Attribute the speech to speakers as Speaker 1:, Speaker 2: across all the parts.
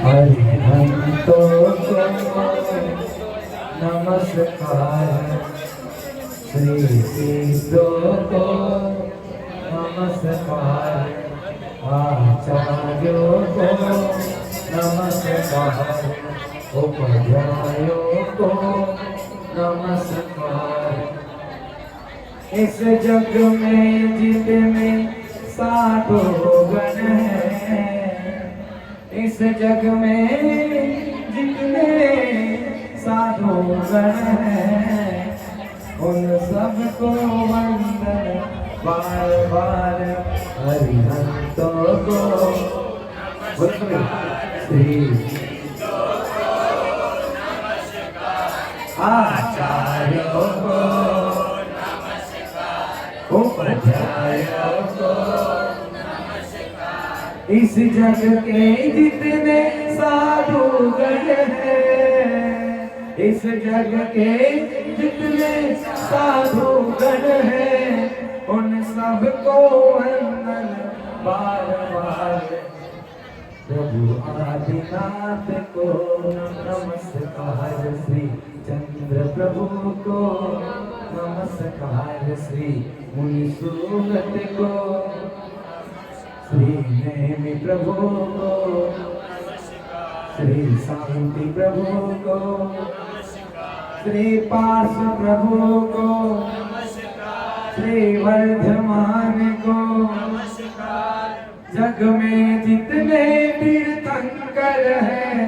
Speaker 1: हरिहंतों को नमस्कार, श्री सिद्धों को नमस्कार, आचार्यों को नमस्कार, उपाध्यायों को नमस्कार। इस जग में जितने साधु गण हैं, इस जग में जितने साधु गण हैं, उन सबको वंदन बार बार। हरिहंतों को श्री आचार्यों को उपाध्यायों को, इस जग के जितने साधु गण हैं, इस जग के जितने साधु गण हैं, उन सबको वंदन बार बार। प्रभु आदिनाथ को नमस्कार, श्री चंद्र प्रभु को नमस्कार, श्री मुनि सुगत को, श्री नेमि प्रभु को, श्री शांति प्रभु को, श्री पार्श प्रभु को, श्री वर्धमान को, जग में जितने तीर्थंकर हैं,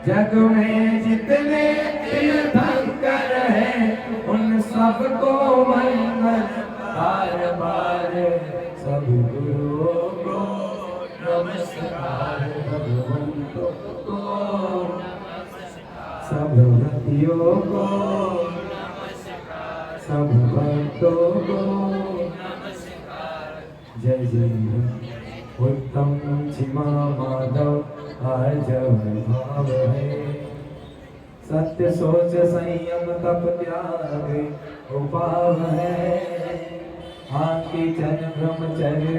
Speaker 1: जग में जितने तीर्थंकर हैं, उन सबको वंदन बार बार। सब गुरुओं को नमस्कार, भगवंतों को, सब भक्तियों को, सब भक्तों को जय जय। उत्तम क्षमा माधव आर्जव भाव है, सत्य सोच संयम तप त्याग उपाव है। आंकी चन ब्रह्मचर्य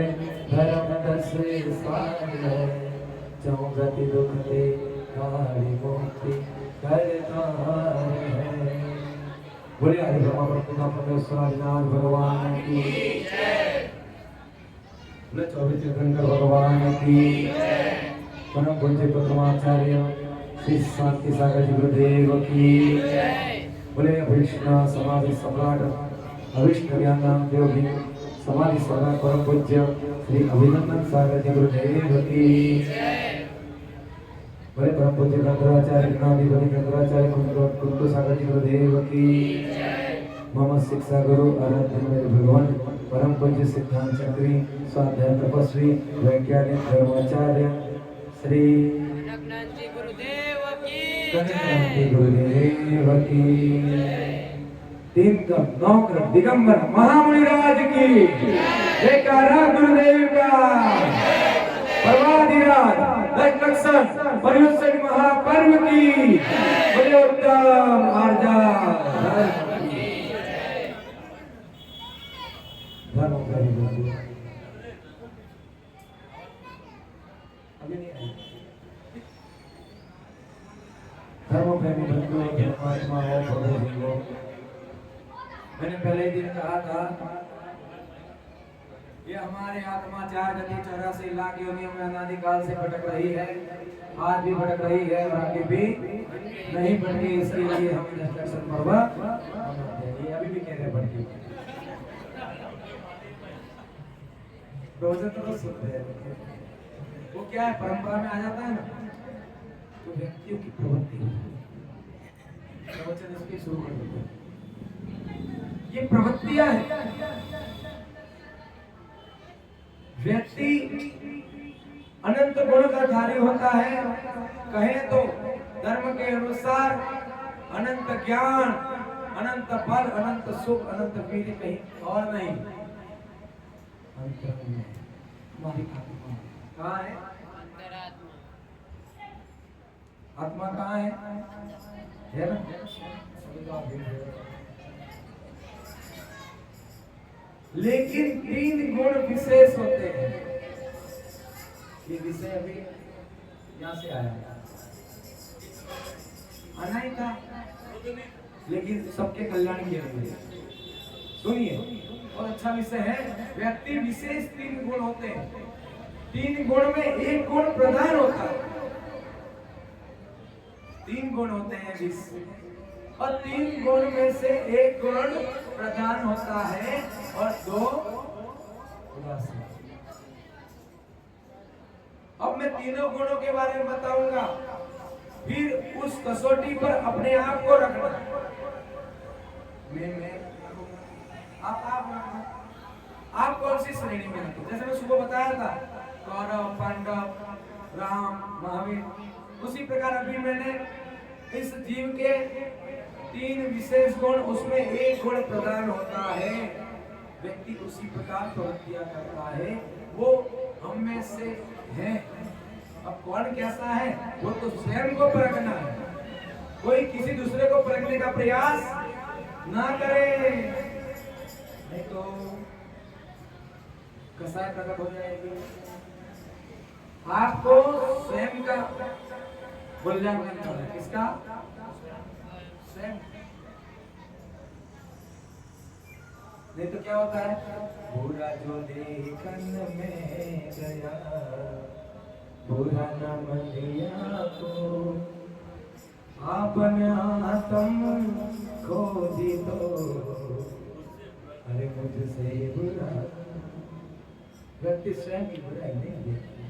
Speaker 1: धर्म 10 सार है, चौगति दुख दे काली मुक्ति करतार है। बोलिए हरि ब्रह्मा ब्रह्मा परमेश्वरनाथ भगवान की जय। बोले 24 तीर्थंकर भगवान की जय। परम पूज्य प्रथमाचार्य श्री शांति सागर जी गुरुदेव की जय। बोले वैष्णव समाधि सम्राट अविष्ट ज्ञान योगी समाधि सम्राट परम पूज्य श्री अभिनंदन सागर जी गुरुदेव की जय। बोले परम पूज्य गंधराचार्य गणाधिपति गंधराचार्य कुंतु सागर जी गुरुदेव की जय। मम शिक्षा गुरु आराध्य मेरे भगवान परम पूज्य सिद्धांत चक्री स्वाध्याय तपस्वी वैज्ञानिक धर्माचार्य श्री गुरुदेव की तीन कम नौकर दिगंबर महामुनिराज की जयकारा गुरुदेव का। परमाधिराज लक्षण परिवत्सर महापर्व की बोले उत्तम आर्जा धर्मप्रेमी बंधुओं धर्मात्माओं भगवतीओं, मैंने पहले दिन कहा था ये हमारे आत्मा 4 गति 84 लाख योनियों में अनादिकाल से भटक रही है, आज भी भटक रही है और आगे भी नहीं भटके। इसके लिए हम इंस्ट्रक्शन पर्व ये अभी भी कह रहे भटकी रोज़ तो सुनते हैं। वो क्या है परंपरा में आ जाता है ना, तो व्यक्तियों की प्रवृत्ति प्रवचन इसकी शुरू कर देते हैं। ये प्रवृत्तियां हैं। व्यक्ति अनंत गुण का धारी होता है, कहें तो धर्म के अनुसार अनंत ज्ञान, अनंत बल, अनंत सुख, अनंत वीर्य, कहीं और नहीं। हमारी आत्मा कहाँ है? आत्मा कहाँ है ना? लेकिन 3 गुण विशेष होते हैं। विषय अभी यहाँ से आया, आना ही था, लेकिन सबके कल्याण के लिए। सुनिए, और अच्छा विषय है। व्यक्ति विशेष 3 गुण होते हैं। 3 गुण में एक गुण प्रधान होता है। 3 गुण होते हैं विशेष, और 3 गुण में से एक गुण प्रधान होता है और 2 उदासीन। अब मैं तीनों गुणों के बारे में बताऊंगा, फिर उस कसौटी पर अपने आप को रखना। मैं आप कौन सी श्रेणी में आते? जैसे मैं सुबह बताया था, कौरव, पांडव, राम, महावीर, उसी प्रकार अभी मैंने इस जीव के 3 विशेष गुण, उसमें एक गुण प्रधान होता है। व्यक्ति उसी प्रकार प्रवृत्तियां करता है, वो हम में से है। अब कौन कैसा है वो तो स्वयं को परखना है। कोई किसी दूसरे को परखने का प्रयास ना करे, नहीं तो कसाय प्रकट हो जाएगी। आपको स्वयं का मूल्यांकन करना है। किसका? स्वयं। नहीं तो क्या होता है, बुरा जो देखन में गया, बुरा न मनिया को, आपन आत्म खोजी तो, अरे मुझसे बुरा। व्यक्ति स्वयं की बुराई नहीं देखती,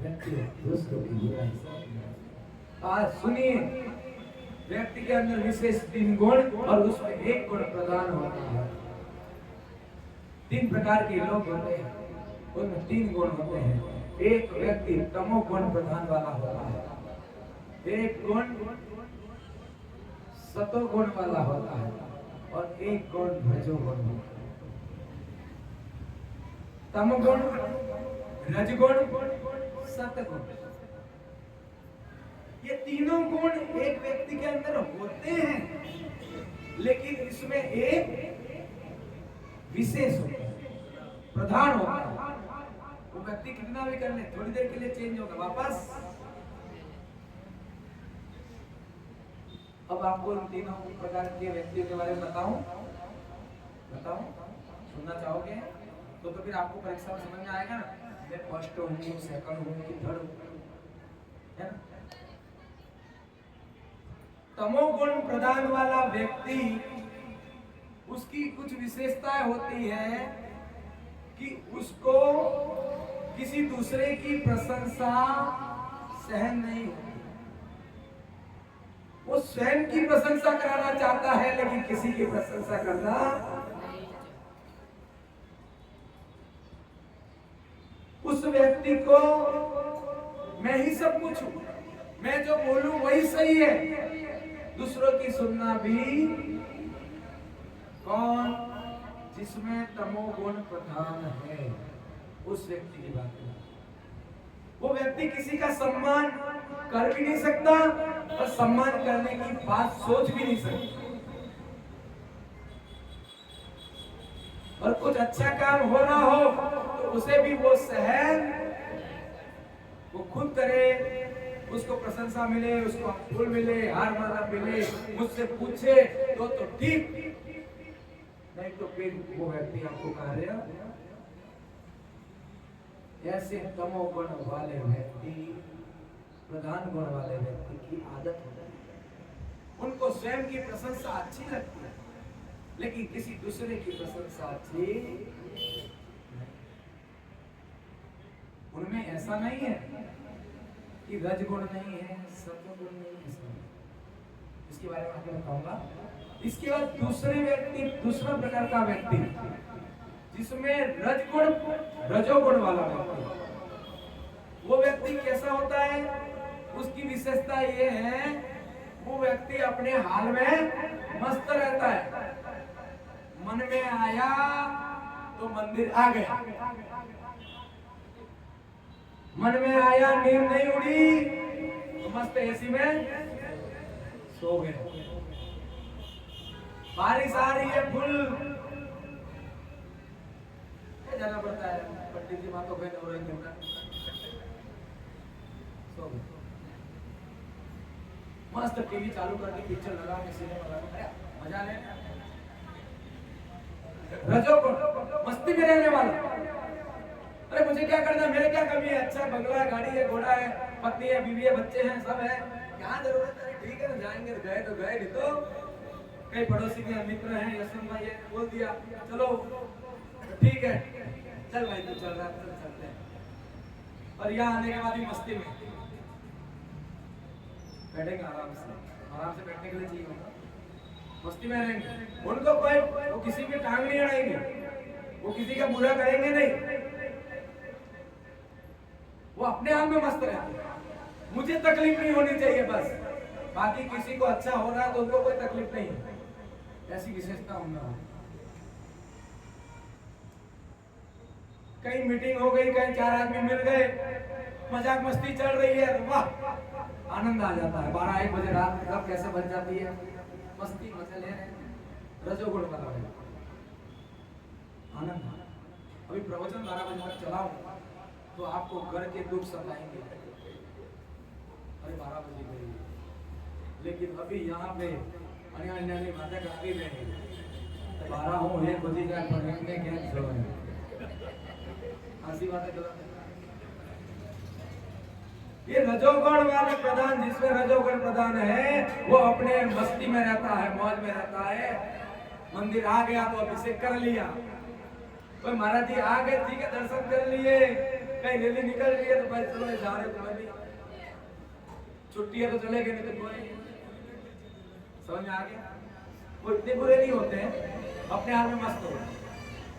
Speaker 1: व्यक्ति दूसरों की बुराई। आज सुनिए, व्यक्ति के अंदर विशेष 3 गुण और उसमें एक गुण प्रधान होता है। 3 प्रकार के लोग होते हैं, उनमें 3 गुण होते हैं। एक व्यक्ति तमो गुण प्रधान वाला होता है, एक गुण सतो गुण वाला होता है, और एक गुण रजो गुण होता है। तमो गुण, रजगुण, सतगुण, ये तीनों गुण एक व्यक्ति के अंदर होते हैं, लेकिन इसमें एक विशेष होता है, प्रधान होता है। वो व्यक्ति कितना भी कर ले, थोड़ी देर के लिए चेंज होगा वापस। अब आपको इन तीनों प्रकार के व्यक्तियों के बारे में बताऊं, सुनना चाहोगे? तो फिर आपको परीक्षा में समझ में आएगा ना, मैं फर्स्ट हूँ, सेकंड हूँ कि थर्ड हूँ, है ना? तमोगुण प्रधान वाला व्यक्ति, उसकी कुछ विशेषताएं होती है कि उसको किसी दूसरे की प्रशंसा सहन नहीं होती। वो स्वयं की प्रशंसा कराना चाहता है, लेकिन किसी की प्रशंसा करना, उस व्यक्ति को मैं ही सब कुछ हूं, मैं जो बोलूं वही सही है, दूसरों की सुनना भी। कौन? जिसमें तमोगुण प्रधान है, उस व्यक्ति की बात है। वो व्यक्ति किसी का सम्मान कर भी नहीं सकता और सम्मान करने की बात सोच भी नहीं सकता। और कुछ अच्छा काम हो रहा हो तो उसे भी वो सहन, वो खुद करे, उसको प्रशंसा मिले, उसको फूल मिले, हार माला मिले, मुझसे पूछे तो ठीक, नहीं तो फिर वो व्यक्ति आपको कार्य। ऐसे तमोगुण वाले व्यक्ति, प्रधान गुण वाले व्यक्ति की आदत होती है, उनको स्वयं की प्रशंसा अच्छी लगती है, लेकिन किसी दूसरे की प्रशंसा अच्छी नहीं। उनमें ऐसा नहीं है कि रजगुण नहीं है, सत्वगुण नहीं है। इसके बारे में आपको बताऊंगा। इसके बाद दूसरे व्यक्ति, दूसरा प्रकार का व्यक्ति जिसमें रजगुण, रजोगुण वाला व्यक्ति, वो व्यक्ति कैसा होता है? उसकी विशेषता ये है, वो व्यक्ति अपने हाल में मस्त रहता है। मन में आया तो मंदिर आ गया, मन में आया नींद नहीं उड़ी तो मस्त एसी में सो गए। बारिश आ रही है, फुल जाना पड़ता है, पंडित जी मातो बहन हो रही है, हो गए। मस्त टीवी चालू करके पिक्चर लगा के सिनेमा लगा मजा ले। रजोगुण मस्ती में रहने वाला, अरे मुझे क्या करना, मेरे क्या कमी है, अच्छा बंगला है, गाड़ी है, घोड़ा है, पत्नी है, बीवी है, बच्चे हैं, सब है, क्या जरूरत है, ठीक है ना, जाएंगे तो गए, नहीं तो कई पड़ोसी के मित्र हैं, यशवंत भाई है, बोल दिया चलो ठीक है, चल भाई तू चल रहा है, चल चलते हैं। और यहाँ आने के बाद भी मस्ती में बैठेंगे, आराम से बैठने के लिए चाहिए होगा, मस्ती में रहेंगे। उनको कोई वो किसी की टांग नहीं अड़ाएंगे, वो किसी का बुरा करेंगे नहीं, वो अपने आप में मस्त रहते हैं। मुझे तकलीफ नहीं होनी चाहिए बस, बाकी किसी को अच्छा हो रहा है तो उनको कोई तकलीफ नहीं है, ऐसी विशेषता उनमें हो। कहीं मीटिंग हो गई, कहीं 4 आदमी मिल गए, मजाक मस्ती चल रही है, वाह आनंद आ जाता है। 12-1 बजे रात कब कैसे बन जाती है, मस्ती मजे ले रहे हैं, रजोगुण वाला है आनंद। अभी प्रवचन 12 बजे तक चलाऊं तो आपको घर के दुख सताएंगे, अरे 12 बजे गई, लेकिन अभी यहाँ पे अन्य बातें काफी रहे 12 हो 1 बजे जाए पढ़ने क्या जो है हंसी बातें चलाते। ये रजोगुण वाले प्रधान, जिसमें रजोगुण प्रधान है वो अपने मस्ती में रहता है, मौज में रहता है। मंदिर आ गया तो अभिषेक कर लिया, कोई महाराज जी आ गए ठीक है दर्शन कर लिए, कहीं रैली निकल रही है तो भाई चलो जा रहे तो अभी छुट्टी है तो चले गए, नहीं तो कोई समझ में आ गया। वो इतने बुरे नहीं होते हैं, अपने आप में मस्त हो,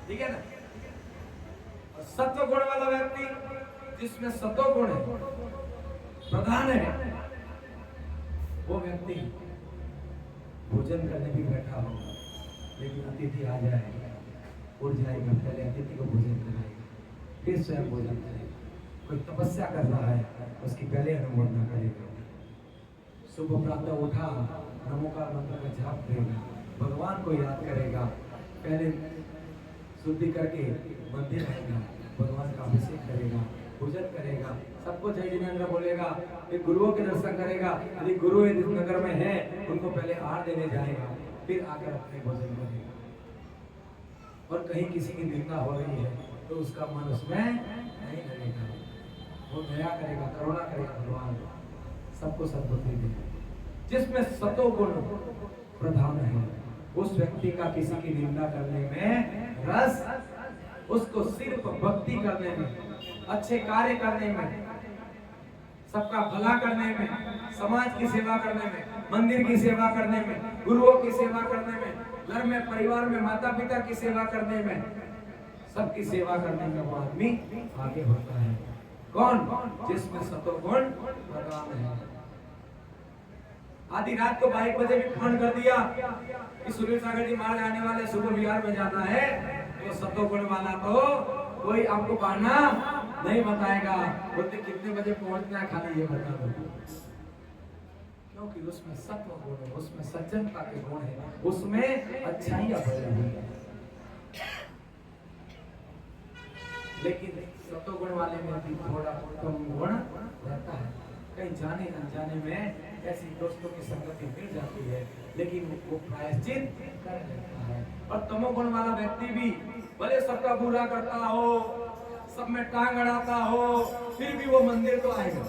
Speaker 1: ठीक है ना। और सत्व गुण वाला व्यक्ति, जिसमें सत्व गुण है प्रधान है, वो व्यक्ति भोजन करने भी बैठा होगा, लेकिन अतिथि आ जाएगा उठ जाएगा, पहले अतिथि को भोजन कराएगा, फिर स्वयं भोजन करेगा। कोई तपस्या कर रहा है उसकी पहले अनुमोदना करेगा, सुबह प्रातः उठा नमोकार मंत्र का जाप करेगा, भगवान को याद करेगा, पहले शुद्धि करके मंदिर आएगा, भगवान का अभिषेक करेगा, पूजन करेगा, सबको जय जिनेंद्र बोलेगा, फिर गुरुओं के दर्शन करेगा, यदि गुरु इस नगर में है उनको पहले आहार देने जाएगा, फिर आकर अपने भोजन करेगा। और कहीं किसी की निंदा हो रही है तो उसका मन उसमें नहीं लगेगा, वो दया करेगा, करुणा करेगा, भगवान सबको सद्बुद्धि देगा। जिसमें सतोगुण प्रधान है उस व्यक्ति का किसी की निंदा करने में रस, उसको सिर्फ भक्ति करने में, अच्छे कार्य करने में, सबका भला करने में, समाज की सेवा करने में, मंदिर की सेवा करने में, गुरुओं की सेवा करने में, घर में परिवार में माता पिता की सेवा करने में, सबकी सेवा करने में वो आदमी आगे होता है। कौन? जिसमें सतोगुण प्रधान है। आधी रात को 1 बजे भी फोन कर दिया कि सुनील सागर जी महाराज आने वाले, सुबह बिहार में जाना है, तो सतोगुण वाला तो कोई आपको बहाना नहीं बताएगा, बोलते कितने बजे पहुंचना है खाली ये बता दो, क्योंकि उसमें सत्व गुण है, उसमें सज्जनता के गुण है, उसमें अच्छाइयां भरी हुई है। लेकिन सत्वगुण वाले में भी थोड़ा कम गुण रहता है, कहीं जाने अनजाने में ऐसी दोस्तों की संगति मिल जाती है, लेकिन वो प्रायश्चित कर लेता है। और तमोगुण वाला व्यक्ति भी भले सबका बुरा करता हो, सब में टांग अड़ाता हो, फिर भी वो मंदिर तो आएगा।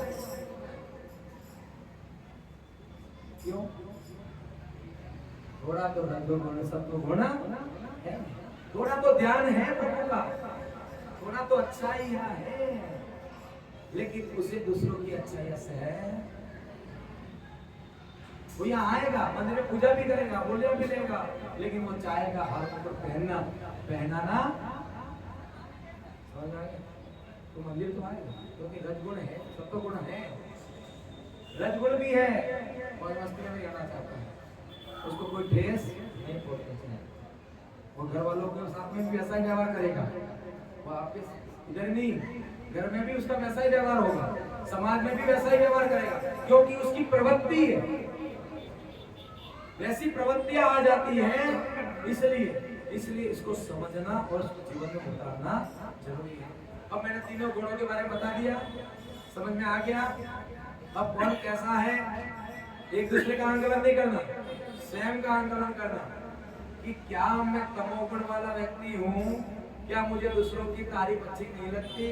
Speaker 1: क्यों? थोड़ा तो रजोगुण सत्वगुण है, थोड़ा तो ध्यान है प्रभु का, थोड़ा तो अच्छाई है, लेकिन उसे दूसरों की अच्छाई से है। वो यहाँ आएगा, मंदिर में पूजा भी करेगा, बोले भी लेगा, लेकिन वो चाहेगा हाथ पर पहनाना, तो मंदिर तो आएगा, क्योंकि रजगुण है, सत्वगुण है, रजगुण भी है, और मस्ती में जाना चाहता है, उसको कोई ठेस नहीं पहुंचना चाहिए। वो घर वालों के साथ में भी ऐसा ही व्यवहार करेगा, वो आपके इधर नहीं, घर में भी उसका वैसा ही व्यवहार होगा, समाज में भी वैसा ही व्यवहार करेगा, क्योंकि उसकी प्रवृत्ति है, वैसी प्रवृत्तियां आ जाती हैं। इसलिए इसको समझना और उसको जीवन में उतारना जरूरी है। अब मैंने तीनों गुणों के बारे में बता दिया, समझ में आ गया। अब कौन कैसा है, एक दूसरे का आंकलन नहीं करना, स्वयं का आंकलन करना कि क्या मैं तमोगुण वाला व्यक्ति हूँ, क्या मुझे दूसरों की तारीफ अच्छी नहीं लगती,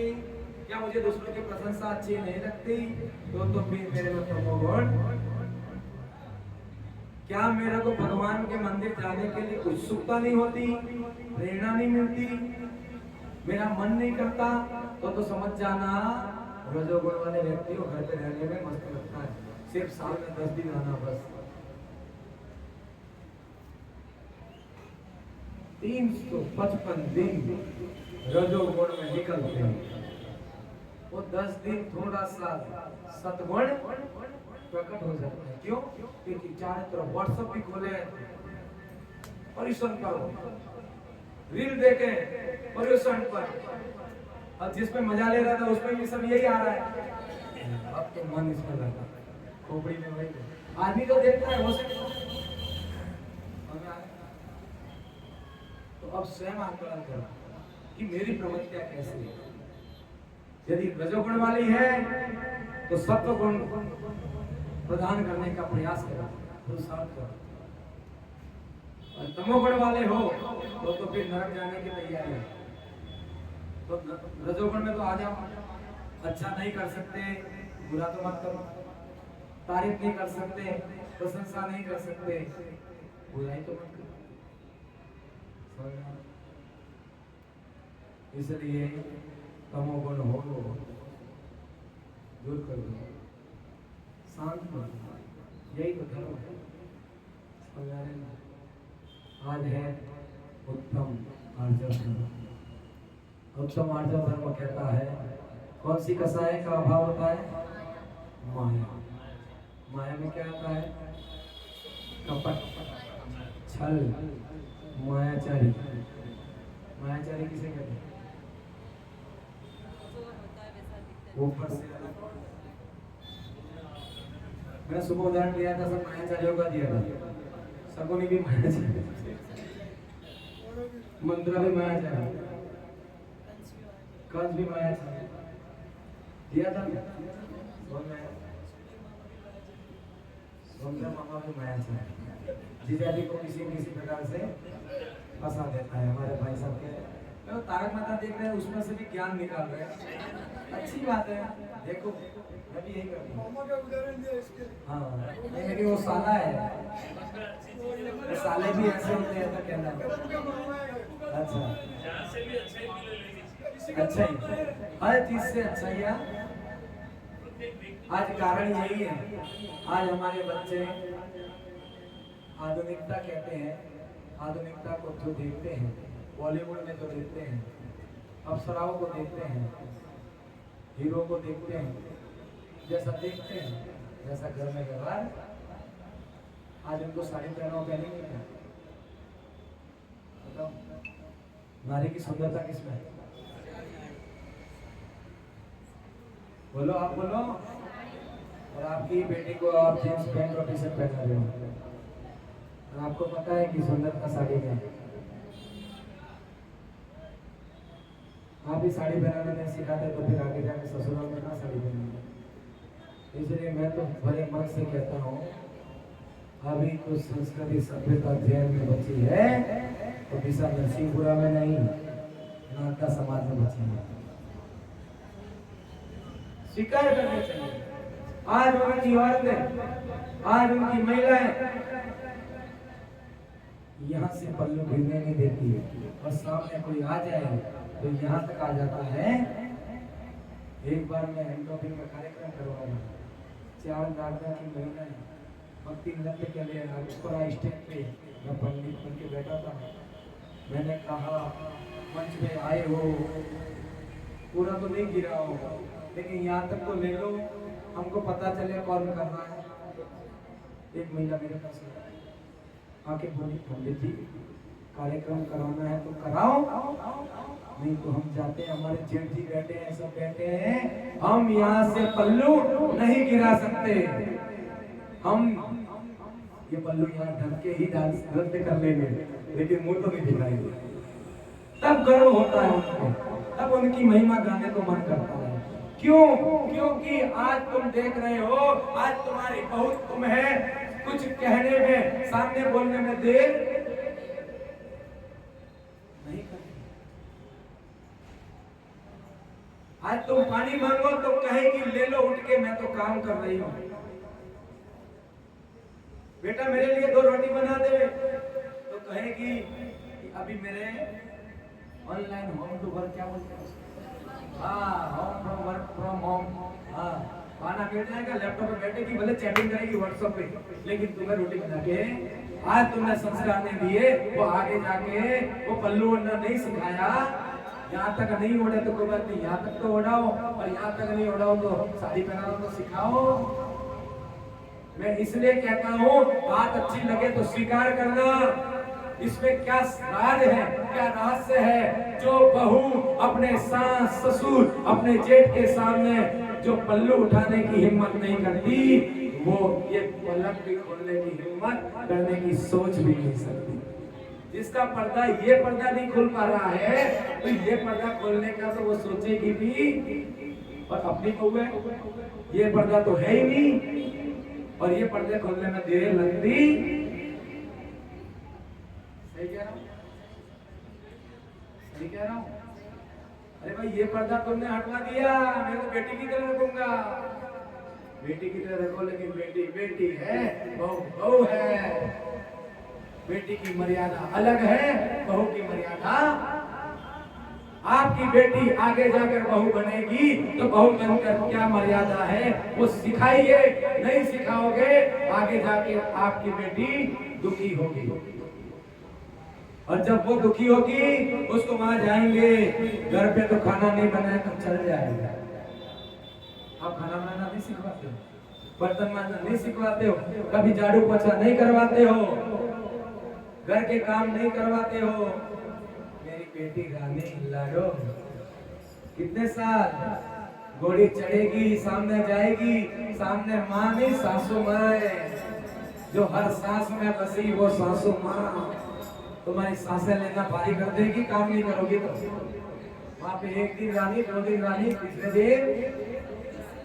Speaker 1: क्या मुझे दूसरों की प्रशंसा अच्छी नहीं लगती, तो फिर मेरे में तमोगुण। क्या मेरे को भगवान के मंदिर जाने के लिए उत्सुकता नहीं होती, प्रेरणा नहीं मिलती, मेरा मन नहीं करता, तो समझ जाना रजोगुण वाले व्यक्ति को घर पे रहने में मस्त लगता है, सिर्फ साल में 10 दिन आना बस। 355 दिन रजोगुण में निकलते हैं, वो 10 दिन थोड़ा सा सतगुण प्रकट हो जाता है। क्यों? क्योंकि चारों तरफ व्हाट्सएप भी खोले, परिश्रम करो, रील देखे परिश्रम पर, और जिसमें मजा ले रहा था उसमें भी सब यही आ रहा है। अब तो मन इसमें लगा, खोपड़ी में वही आदमी तो देखता है वो से। तो अब स्वयं आंकलन करो कि मेरी प्रवृत्तियां कैसी है। यदि रजोगुण वाली है तो सत्व गुण प्रदान करने का प्रयास करो, पुरुषार्थ करो, और तमोगुण वाले हो तो फिर नरक जाने की तैयारी है। तो रजोगुण में तो आ जाओ, अच्छा नहीं कर सकते, बुरा तो मत करो, तारीफ नहीं कर सकते, प्रशंसा नहीं कर सकते, बुराई तो मत करो। इसलिए तमोगुण हो दूर कर दो, शांत कर दो, यही तो धर्म है। आज है उत्तम आर्जव धर्म। उत्तम आर्जव धर्म कहता है कौन सी कसाय का अभाव होता है? माया। माया में क्या आता है? कपट, छल, मायाचारी। मायाचारी किसे कहते हैं? ऊपर से मैंने सुबह उदाहरण दिया था, सब मायाचारियों का दिया था। सगुनी भी मायाचारी, मंत्रा भी मायाचारी, कंस भी मायाचारी दिया था। मामा भी मायाचारी, जीजाजी को किसी प्रकार से फंसा देता है। हमारे भाई साहब के तो तारक मेहता देख रहे हैं, उसमें से भी ज्ञान निकाल रहे हैं, अच्छी बात है। देखो मैं भी यही करता हूँ। हाँ लेकिन वो साला है, साले भी ऐसे होते हैं तो कहना। अच्छा अच्छा ही, हर चीज से अच्छा ही है। आज कारण यही है, आज हमारे बच्चे आधुनिकता कहते हैं, आधुनिकता को जो देखते हैं, बॉलीवुड में जो देखते हैं, अप्सराओं को देखते हैं, हीरो को देखते हैं, जैसा देखते हैं जैसा घर में व्यवहार। आज उनको साड़ी पहनाओ, पहनेंगे क्या? बताओ, नारी की सुंदरता किसमें है? बोलो, आप बोलो। और आपकी बेटी को आप जींस पैंट और टी शर्ट पहना रहे हो, और आपको पता है कि सुंदरता साड़ी में है। आप ही साड़ी पहनाने नहीं सिखाते तो फिर आगे जाके ससुराल में ना साड़ी पहनेंगे। इसलिए मैं तो बड़े मन से कहता हूँ, अभी तो संस्कृति सभ्यता जैन में बची है तो दिशा नरसिंहपुरा में नहीं, नाथा समाज में बची है। स्वीकार करने चाहिए। आज उनकी औरतें, आज उनकी महिलाएं यहाँ से पल्लू गिरने नहीं देती है, और सामने कोई आ जाए तो यहाँ तक आ जाता है। एक बार मैं एंडोपिन का कार्यक्रम करवाया, 4 दादा की महिलाएं भक्ति नृत्य के लिए ऊपर स्टेज पे, मैं पंडित बन के बैठा था। मैंने कहा मंच पे आए हो, पूरा तो नहीं गिरा होगा लेकिन यहाँ तक तो ले लो, हमको पता चले कौन कर रहा है। एक महिला मेरे पास आके बोली, पंडित जी कार्यक्रम कराना है तो कराओ, नहीं तो हम जाते हैं, हमारे जेठ जी बैठे हैं, सब बैठे हैं, हम यहाँ से पल्लू नहीं गिरा सकते, हम ये पल्लू यहाँ ढक के ही डांस नृत्य कर लेंगे लेकिन मुंह तो नहीं दिखाएंगे। तब गर्व होता है उनको, तब उनकी महिमा गाने को मन करता है। क्यों? क्योंकि आज तुम देख रहे हो, आज तुम्हारी बहुत तुम्हें कुछ कहने में, सामने बोलने में देर नहीं करती। आज तुम पानी मांगो तो कहेगी ले लो उठ के, मैं तो काम कर रही हूं। बेटा मेरे लिए 2 रोटी बना दे, तो कहेगी अभी मेरे ऑनलाइन होम टू वर्क, क्या बोलते हैं, home from work from home, खाना मिल जाएगा, लैपटॉप पे बैठेगी, भले चैटिंग करेगी व्हाट्सएप पे, लेकिन तुम्हें रोटी बना के आज तुमने संस्कार नहीं दिए, वो आगे जाके वो पल्लू ओढ़ना नहीं सिखाया। यहाँ तक नहीं ओढ़े तो कोई बात नहीं, यहाँ तक तो ओढ़ाओ, और यहाँ तक नहीं ओढ़ाओ तो साड़ी पहनाओ तो सिखाओ। मैं इसलिए कहता हूँ बात अच्छी लगे तो स्वीकार करना, इसमें क्या राज है, क्या रहस्य है। जो बहू अपने सास ससुर अपने जेठ के सामने जो पल्लू उठाने की हिम्मत नहीं करती, वो ये पलक भी खोलने की हिम्मत करने की सोच भी नहीं सकती। जिसका पर्दा ये पर्दा नहीं खुल पा रहा है, तो ये पर्दा खोलने का तो वो सोचेगी भी, और अपनी बहू है, ये पर्दा तो है ही नहीं, और ये पर्दे खोलने में देर लगती। सही कह रहा हूं? सही कह रहा हूं? अरे भाई ये पर्दा तुमने हटवा दिया, मैं तो बेटी की तरह रखूंगा। बेटी की तरह रखो, लेकिन बेटी बेटी है, बहू बहू है। बेटी की मर्यादा अलग है, बहू की मर्यादा। आपकी बेटी आगे जाकर बहू बनेगी तो बहू बनकर क्या मर्यादा है वो सिखाइए। नहीं सिखाओगे आगे जाके आपकी बेटी दुखी होगी, और जब वो दुखी होगी उसको वहां जाएंगे, घर पे तो खाना नहीं बनाया तो चल जाएगा। आप खाना बनाना नहीं सिखवाते हो, बर्तन मांजना नहीं सिखवाते हो, कभी झाड़ू पोछा नहीं करवाते हो, घर के काम नहीं करवाते हो। मेरी बेटी रानी लाडो कितने साल घोड़ी चढ़ेगी, सामने जाएगी, सामने माँ नहीं सासू माँ है, जो हर सांस में बसी वो सासू माँ। तुम्हारी सांसें लेना भारी कर देगी, काम नहीं करोगी तो। वहां पे एक दिन रानी, 2 दिन रानी, तीसरे दिन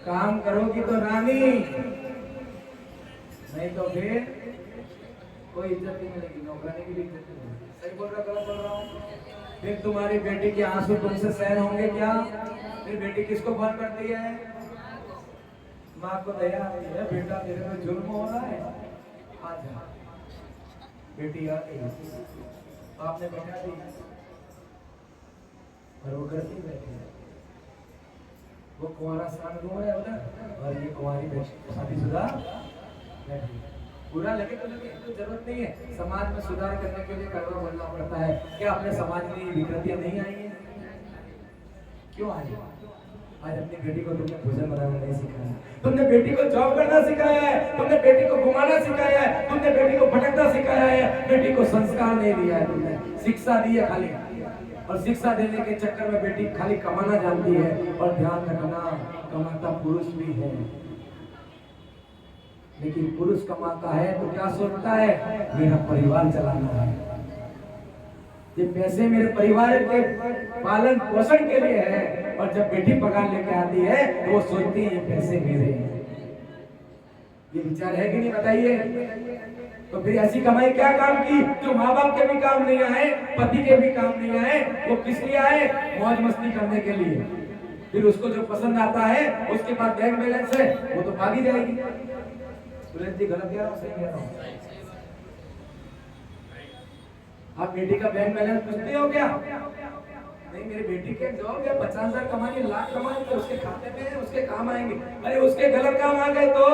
Speaker 1: काम करोगी तो रानी, नहीं तो फिर कोई इज्जत नहीं मिलेगी, नौकरानी की भी इज्जत नहीं मिलेगी। सही बोल रहा, गलत बोल रहा हूँ? फिर तुम्हारी बेटी के आंसू तुमसे सहन होंगे क्या? फिर बेटी किसको फोन करती है? माँ को दया आती है, बेटा तेरे पे जुल्म हो रहा है, आ जा। बेटी आ गई, आपने बैठा दी, और वो करती बैठी है। वो कुंवारा स्थान घूम रहा है उधर, और ये कुंवारी शादीशुदा बैठी। बुरा लगे तो लगे, तो जरूरत नहीं है। समाज में सुधार करने के लिए कड़वा बोलना पड़ता है। क्या अपने समाज में विकृतियां नहीं आई है? क्यों आई? आज अपनी बेटी को तुमने भोजन बनाना नहीं सिखाया, तुमने बेटी को जॉब करना सिखाया है, तुमने बेटी को घुमाना सिखाया है, तुमने बेटी को भटकना सिखाया है, बेटी को संस्कार नहीं दिया है, तुमने शिक्षा दी है खाली। और शिक्षा देने के चक्कर में बेटी खाली कमाना जानती है, और ध्यान रखना कमाता पुरुष भी है, लेकिन पुरुष कमाता है तो क्या सोचता है? मेरा परिवार चलाना है, ये पैसे मेरे परिवार के पालन पोषण के लिए है। और जब बेटी पगार लेके आती है तो वो सोचती है ये पैसे मेरे हैं। ये विचार है कि नहीं, बताइए? तो फिर ऐसी कमाई क्या काम की जो माँ बाप के भी काम नहीं आए, पति के भी काम नहीं आए? वो किस लिए आए? मौज मस्ती करने के लिए। फिर उसको जो पसंद आता है उसके पास बैंक बैलेंस है, वो तो भागी जाएगी। सुरेश जी गलत कह रहा हूं, सही कह रहा हूं? आप बेटी का बैंक बैलेंस पूछते हो क्या? नहीं, मेरी बेटी के जॉब या 50,000 कमाएंगे, लाख कमाएंगे, उसके खाते में है, उसके काम आएंगे। अरे उसके गलत काम आ गए तो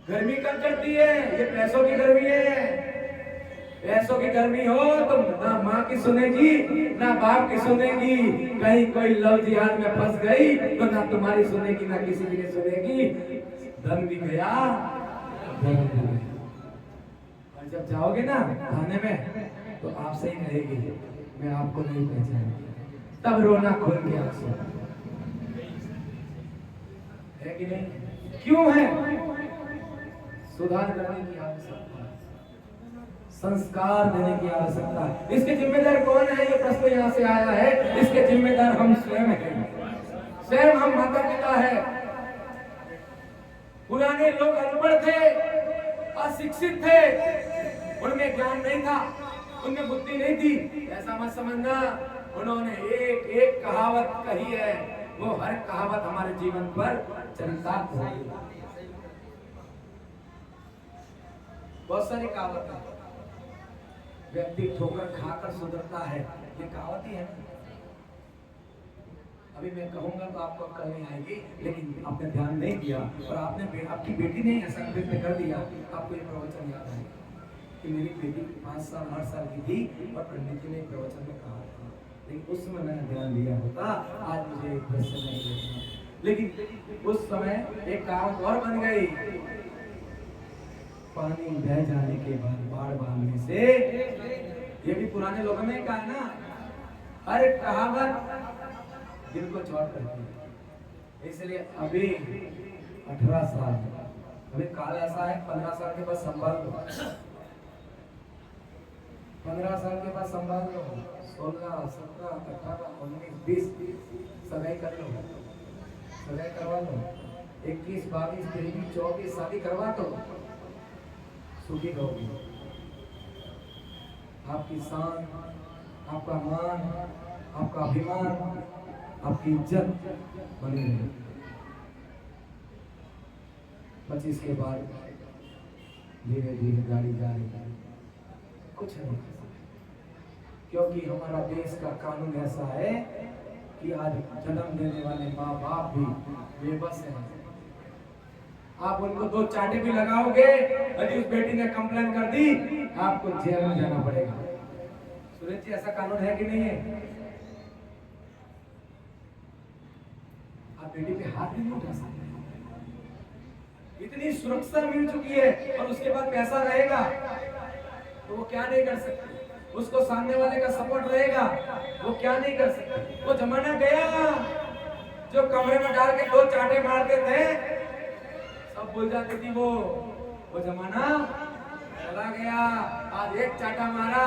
Speaker 1: गर्मी कब चढ़ती है? ये पैसों की गर्मी है। पैसों की गर्मी हो तो ना माँ की सुनेगी ना बाप की सुनेगी। कहीं कोई लव जिहाद में फंस गई तो ना तुम्हारी सुनेगी ना किसी की सुनेगी। धन भी गया, धन भी गया। और जब जाओगे ना थाने में तो आपसे ही कहेगी मैं आपको नहीं पहचानती, तब रोना खोल के आंसू है कि नहीं? क्यों है? सुधार करने की आवश्यकता है, संस्कार देने की आवश्यकता है। इसके जिम्मेदार कौन है? ये प्रश्न यहाँ से आया है। इसके जिम्मेदार हम स्वयं हैं। स्वयं हम माता पिता है। पुराने लोग अनपढ़ थे, अशिक्षित थे, उनमें ज्ञान नहीं था, उनमें बुद्धि नहीं थी, ऐसा मत समझना। उन्होंने एक एक कहावत कही है, वो हर कहावत हमारे जीवन पर चरितार्थ होगी। बहुत सारी कहावत है। व्यक्ति ठोकर खाकर सुधरता है, ये कहावत ही है। अभी मैं कहूंगा तो आपको अक्ल नहीं आएगी, लेकिन आपने ध्यान नहीं दिया और आपकी बेटी ने ऐसा व्यक्त कर दिया, आपको ये प्रवचन याद आएगा कि मेरी बेटी 5 साल 8 साल की थी और पंडित जी ने प्रवचन में कहा था, लेकिन उस समय मैंने ध्यान दिया होता, आज मुझे एक प्रश्न नहीं देखना। लेकिन उस समय एक कहावत और बन गई, पानी बह जाने के बाद बाढ़ बांधने से, ये भी पुराने लोगों ने कहा ना। हर कहावत दिल को चोट करती है। इसलिए अभी 18 साल, अभी काल ऐसा है 15 साल के बाद संभाल लो, 15 साल के बाद संभाल लो, 16, 17, 18, 19, 20 सगाई कर लो, सगाई करवा लो, 21, 22, 23, 24 शादी करवा दो, सुखी रहोगी। आपकी शान, आपका मान, आपका अभिमान, आपकी इज्जत बनी रही। 25 के बाद धीरे धीरे गाड़ी जा रही, कुछ नहीं, क्योंकि हमारा देश का कानून ऐसा है कि आज जन्म देने वाले माँ बाप भी बेबस हैं। आप उनको 2 चांटे भी लगाओगे, यदि उस बेटी ने कंप्लेन कर दी, आपको जेल में जाना पड़ेगा। सुरेश जी, ऐसा कानून है कि नहीं है? आप बेटी पे हाथ भी नहीं उठा सकते। इतनी सुरक्षा मिल चुकी है और उसके बाद पैसा रहेगा तो वो क्या नहीं कर सकते, उसको सामने वाले का सपोर्ट रहेगा, वो क्या नहीं कर सकते। वो जमाना गया जो कमरे में डाल के 2 चांटे मारते थे, सब भूल जाती थी। वो जमाना चला गया। आज एक चाटा मारा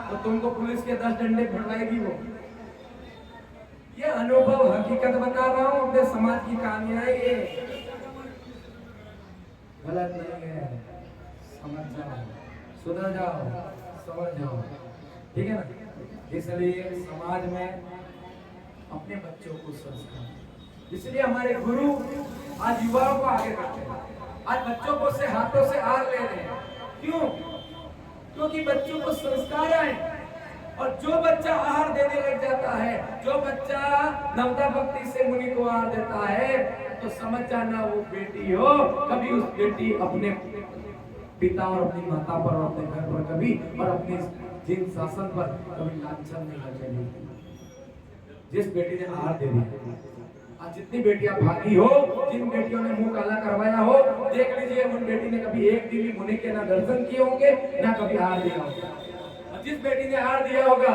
Speaker 1: तो तुमको पुलिस के 10 डंडे भिड़वाएगी वो। ये अनुभव हकीकत बता रहा हूँ, अपने समाज की कहानियां है ये, गलत नहीं है। समझ जाओ, सुधर जाओ, समझ जाओ, ठीक है ना। इसलिए समाज में अपने बच्चों को संस्कार, इसलिए हमारे गुरु आज युवाओं को आगे करते हैं, आज बच्चों को से हाथों से आहार ले रहे हैं। क्यों? क्योंकि बच्चों को संस्कार आए। और जो बच्चा आहार देने लग जाता है, जो बच्चा नवता भक्ति से मुनि को आहार देता है, तो समझ जाना वो बेटी हो, कभी उस बेटी अपने पिता और अपनी माता पर और अपने घर पर कभी और अपने जिन शासन पर कभी लांछन नहीं लगेगी। जिस बेटी ने आहार दे दिया, आज जितनी बेटियां भागी हो, जिन बेटियों ने मुंह काला करवाया हो, देख लीजिए उन बेटी ने कभी एक दिन भी मुनि के ना दर्शन किए होंगे, ना कभी आहार दिया होगा। जिस बेटी ने आहार दिया होगा,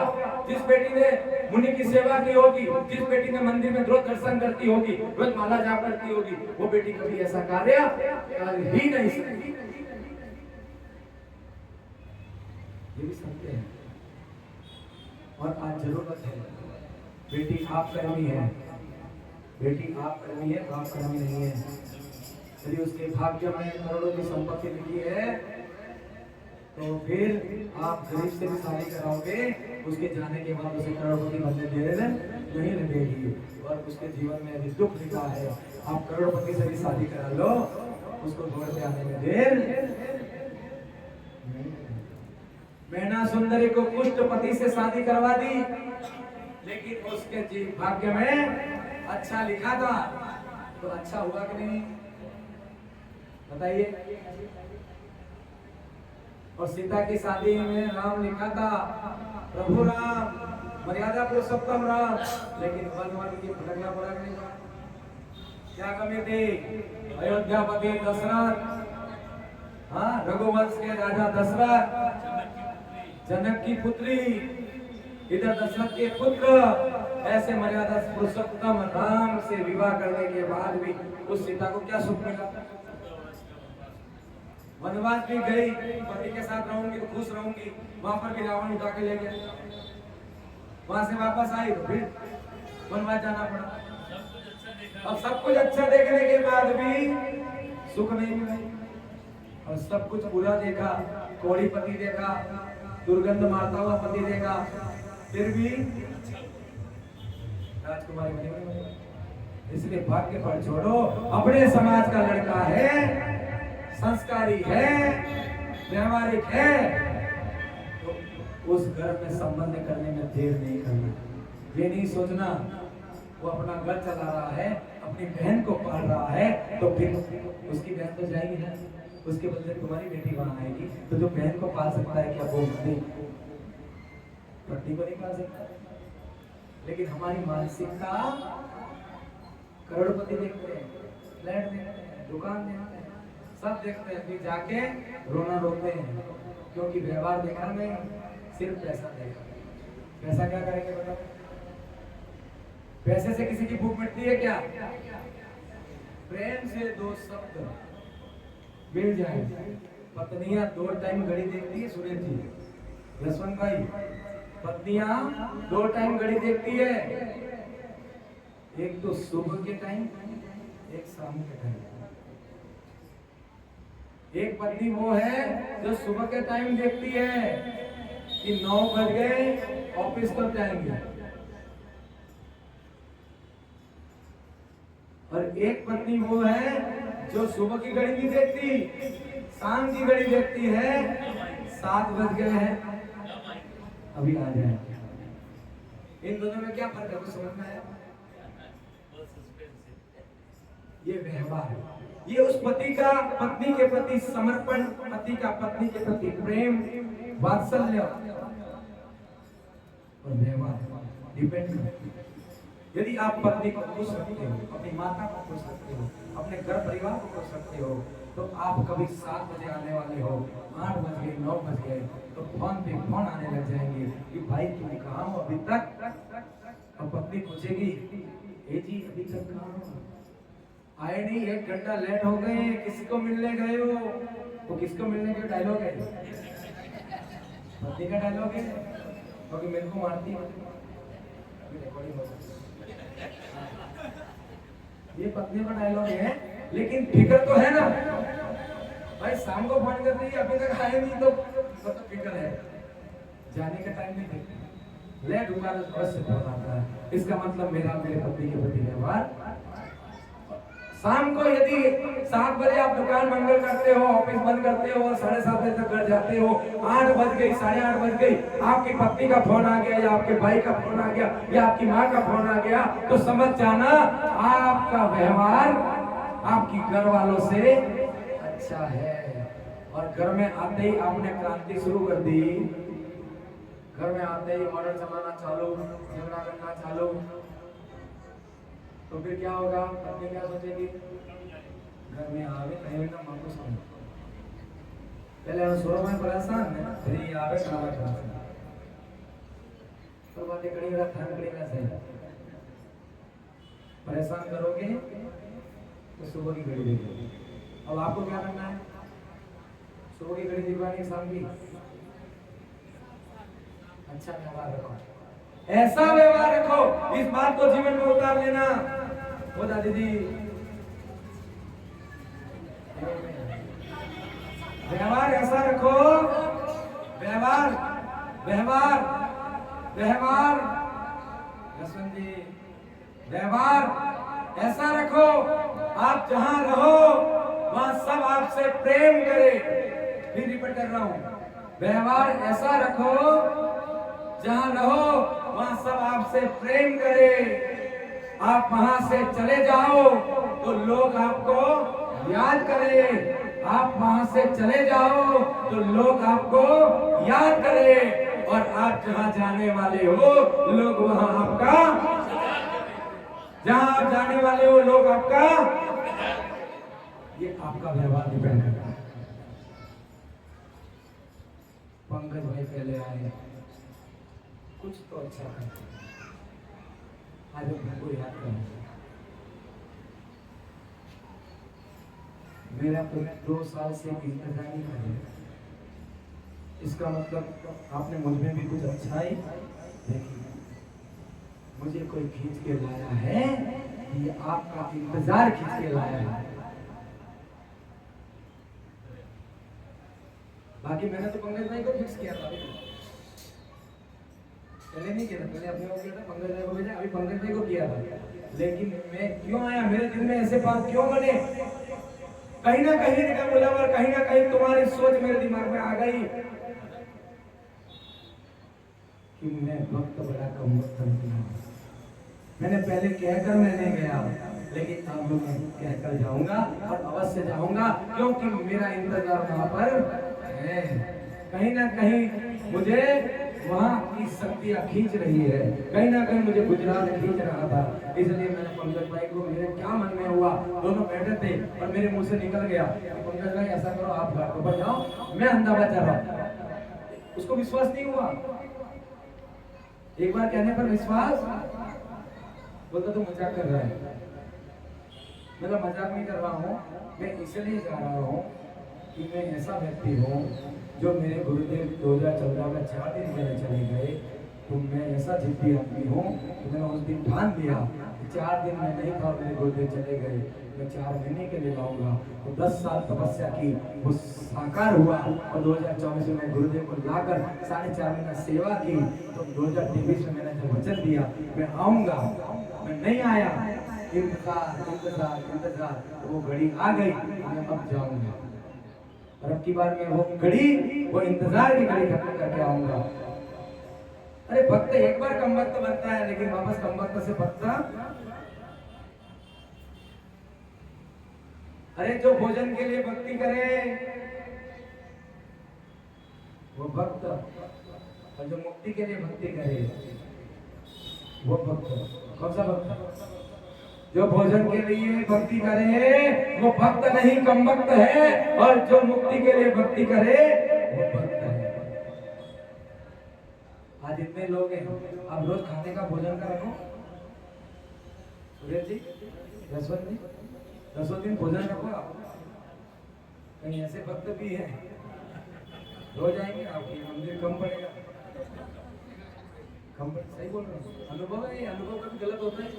Speaker 1: जिस बेटी ने मुनि की सेवा की होगी, जिस बेटी ने मंदिर में रोज दर्शन करती होगी, रोज माला जाप करती होगी, वो बेटी कभी ऐसा कार्य कर ही नहीं सकती। ये भी सत्य है और आज जरूरत है। बेटी आप कर्मी है, बेटी आप कर्मी है, बाप कर्मी नहीं है। यदि उसके भाग्य में करोड़ों की संपत्ति लिखी है तो फिर आप गरीब से भी शादी कराओगे, उसके जाने के बाद उसे करोड़पति बनने दे नहीं लगेगी। और उसके जीवन में यदि दुख लिखा है, आप करोड़पति से भी शादी करा लो, उसको घर पे आने में देर। मैना सुंदरी को कुष्ठपति से शादी करवा दी, लेकिन उसके भाग्य में अच्छा लिखा था, तो अच्छा हुआ कि नहीं बताइए। और सीता की शादी में राम लिखा था, प्रभु राम, मर्यादा पुरुषोत्तम राम, लेकिन वन की भटकना पड़ा नहीं। क्या कमी थी? अयोध्यापति दशरथ, हाँ, रघुवंश के राजा दशरथ, जनक की पुत्री, इधर दशरथ के पुत्र, ऐसे मर्यादा पुरुषोत्तम राम से विवाह करने के बाद भी उस सीता को क्या सुख मिला? वनवास भी गई, पति के साथ रहूंगी तो खुश रहूंगी, वहां पर भी रावण उठा के ले गया, वहां से वापस आई तो फिर वनवास जाना पड़ा। अब सब कुछ अच्छा देखने के बाद भी सुख नहीं मिला, और सब कुछ बुरा देखा, कोड़ी पति देखा, दुर्गंध मारता हुआ पति देखा, फिर भी राजकुमारी बनी। इसलिए भाग्य पर छोड़ो, अपने समाज का लड़का है, संस्कारी है, व्यवहारिक है, तो उस घर में संबंध करने में देर नहीं करना। ये नहीं सोचना वो अपना घर चला रहा है, अपनी बहन को पाल रहा है, तो फिर उसकी बहन तो जाएगी ना, उसके बदले तुम्हारी बेटी वहां आएगी, तो जो बहन को पाल सकता है क्या वो पत्नी को नहीं पाल सकता? लेकिन हमारी मानसिकता, करोड़पति देखते हैं, फ्लैट देखते हैं, दुकान देखते हैं, सब देखते हैं, फिर जाके रोना रोते हैं, क्योंकि व्यवहार देखा नहीं, सिर्फ पैसा देखा। पैसा क्या करेंगे बताओ? पैसे से किसी की भूख मिटती है क्या? प्रेम से दो शब्द मिल जाए। पत्नियां 2 टाइम घड़ी देखती है, सुरेश जी, यशवंत भाई, पत्नियां 2 टाइम घड़ी देखती है, एक तो सुबह के टाइम, एक शाम के टाइम। एक पत्नी वो है जो सुबह के टाइम देखती है कि 9 बज गए, ऑफिस कब जाएंगे, और एक पत्नी वो है जो सुबह की घड़ी नहीं देखती, शाम की घड़ी देखती है, 7 बज गए हैं, अभी आ जाए। इन दोनों में क्या फर्क है, कुछ समझ में आया? ये व्यवहार है, ये उस पति का पत्नी के प्रति समर्पण, पति का पत्नी के प्रति प्रेम, वात्सल्य और व्यवहार डिपेंड करते हैं। यदि आप पत्नी को खुश रखते हो, अपनी माता को खुश रखते हो, अपने घर परिवार को खुश रखते हो, तो आप कभी 7 बजे आने वाले हो, 8 बज गए, 9 बज गए, तो फोन पे फोन आने लग जाएंगे कि भाई तुम कहाँ हो अभी तक? और पत्नी पूछेगी, ए जी अभी तक कहाँ हो, आए नहीं, 1 घंटा लेट हो गए, किसको मिलने गए हो? वो किसको मिलने के डायलॉग है, पत्नी का डायलॉग है, क्योंकि मेरे को मारती है, ये पत्नी का डायलॉग है, लेकिन फिक्र तो है ना भाई, शाम को फोन कर रही है, अभी तक आए नहीं, तो फिक्र है, जाने का टाइम नहीं देखते, लेट हुआ तो बस से फोन आता है। इसका मतलब मेरे पति के प्रति व्यवहार। शाम को यदि 7 बजे आप दुकान बंद करते हो, ऑफिस बंद करते हो, 7:30 बजे तक घर जाते हो, 8 बज गई, 8:30 बज गई, आपकी पत्नी का फोन आ गया, या आपके भाई का फोन आ गया, या आपकी माँ का फोन आ गया, तो समझ जाना आपका व्यवहार आपकी घर वालों से अच्छा है। और घर में आते ही आपने क्रांति शुरू कर दी, घर में आते ही ऑर्डर चलाना चालू, झगड़ा करना चालू, तो फिर क्या होगा? पत्नी क्या सोचेगी? घर में आवे नहीं ना मां को समझ, पहले हम शुरू में परेशान है, फिर ये आवे खाना खाना, तो बातें कड़ी रहा, थान कड़ी ना सही, परेशान करोगे तो सुबह की घड़ी देखोगे। अब आपको क्या करना है? सुबह की घड़ी दिखवानी, शाम की अच्छा व्यवहार रखो, ऐसा व्यवहार रखो, इस बात को जीवन में उतार लेना। हो दादी जी, व्यवहार ऐसा रखो, व्यवहार व्यवहार व्यवहार यशवंत जी, व्यवहार ऐसा रखो, आप जहां रहो वहां सब आपसे प्रेम करे। फिर रिपीट कर रहा हूं, व्यवहार ऐसा रखो, जहां रहो वहां सब आपसे प्रेम करे। आप वहां से चले जाओ तो लोग आपको याद करें, आप वहां से चले जाओ तो लोग आपको याद करें, और आप जहां जाने वाले हो लोग वहां आपका, जहां आप जाने वाले हो लोग आपका, ये आपका व्यवहार डिपेंड करता है। पंकज भाई पहले आए, कुछ तो अच्छा करते, आज हमको याद करना। मेरा तो 2 साल से इंतजारी कर रहे, इसका मतलब आपने मुझ में भी कुछ अच्छाई देखी, मुझे कोई खींच के लाया है ये आपका इंतजार खींच के लाया है। बाकी मैंने तो पंकज भाई को फिक्स किया था, पहले नहीं किया था, पहले अपने को किया था, पंकज भाई को भेजा, अभी पंकज भाई को किया था। लेकिन मैं क्यों आया, मेरे दिल में ऐसे बात क्यों बने, कहीं ना कहीं निकल बोला और कहीं ना कहीं तुम्हारी सोच मेरे दिमाग में आ गई कि मैं वक्त बड़ा कम वक्त हूं। मैंने पहले कहकर मैं नहीं गया, लेकिन अब मैं कहकर जाऊंगा और अवश्य जाऊंगा, क्योंकि मेरा इंतजार वहां पर है। कहीं ना कहीं मुझे वहां की शक्तियां खींच रही है, कहीं ना कहीं मुझे गुजरात खींच रहा था। इसलिए मैंने पंकज भाई को, मेरे क्या मन में हुआ, दोनों बैठे थे और मेरे मुंह से निकल गया, पंकज भाई ऐसा करो आप घाट पर जाओ, मैं अहमदाबाद जा रहा हूं। उसको विश्वास नहीं हुआ, एक बार कहने पर विश्वास, बोलता तो मजाक कर रहा है। मतलब मजाक नहीं कर रहा हूँ, मैं इसलिए जा रहा हूँ कि मैं ऐसा व्यक्ति हूँ जो मेरे गुरुदेव 2014 में 4 दिन पहले चले गए, तो मैं ऐसा जिद्दी आदमी हूँ कि मैंने उस दिन ठान दिया कि 4 दिन में नहीं था, मेरे गुरुदेव चले गए, मैं 4 महीने के लिए लाऊंगा। तो 10 साल तपस्या की, वो साकार हुआ और 2024 में मैं गुरुदेव को लाकर 4.5 महीना सेवा की। तो 2023 में मैंने जब वचन दिया मैं आऊंगा, मैं नहीं आया, इंतजार इंतजार इंतजार, तो वो घड़ी आ गई, मैं अब जाऊंगा। और अब की बार मैं वो घड़ी, वो इंतजार की घड़ी खत्म करके आऊंगा। अरे भक्त एक बार कम वक्त बनता है, लेकिन वापस कम वक्त से भक्ता, अरे जो भोजन के लिए भक्ति करे वो भक्त, और जो मुक्ति के लिए भक्ति करे वो भक्त। कौन सा भक्त? जो भोजन के लिए भक्ति करे वो भक्त नहीं, कम भक्त है, और जो मुक्ति के लिए भक्ति करे वो भक्त है। आज इतने लोग हैं, आप रोज खाने का भोजन का रखो, सुरेश जी, यशवंत जी, 10 दिन भोजन रखो आप। कहीं ऐसे भक्त भी हैं, रोज आएंगे आपके मंदिर कम पड़ेगा, कम पड़ेगा। सही बोल रहे हैं, अनुभव है, अनुभव कभी गलत होता है।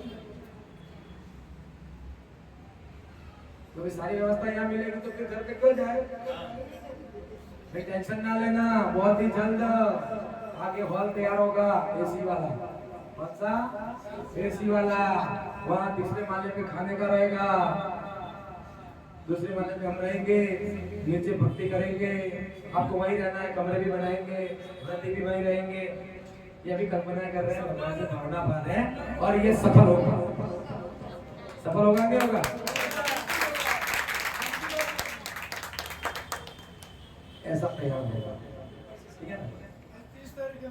Speaker 1: तो सारी व्यवस्था यहाँ मिलेगी तो फिर घर पे क्यों जाए? भाई टेंशन ना लेना, बहुत ही जल्द आगे हॉल तैयार होगा, एसी वाला। कौन सा? एसी वाला। वहाँ तीसरे माले पे खाने का रहेगा, दूसरे माले पे हम रहेंगे, नीचे भक्ति करेंगे। आपको वहीं रहना है, कमरे भी बनाएंगे, व्रती भी वहीं रहेंगे। ये भी कल्पना कर रहे हैं, भगवान से भावना पा रहे हैं, और ये सफल होगा। सफल होगा नहीं होगा? ऐसा तैयार होगा, ठीक है ना? 30 तारीख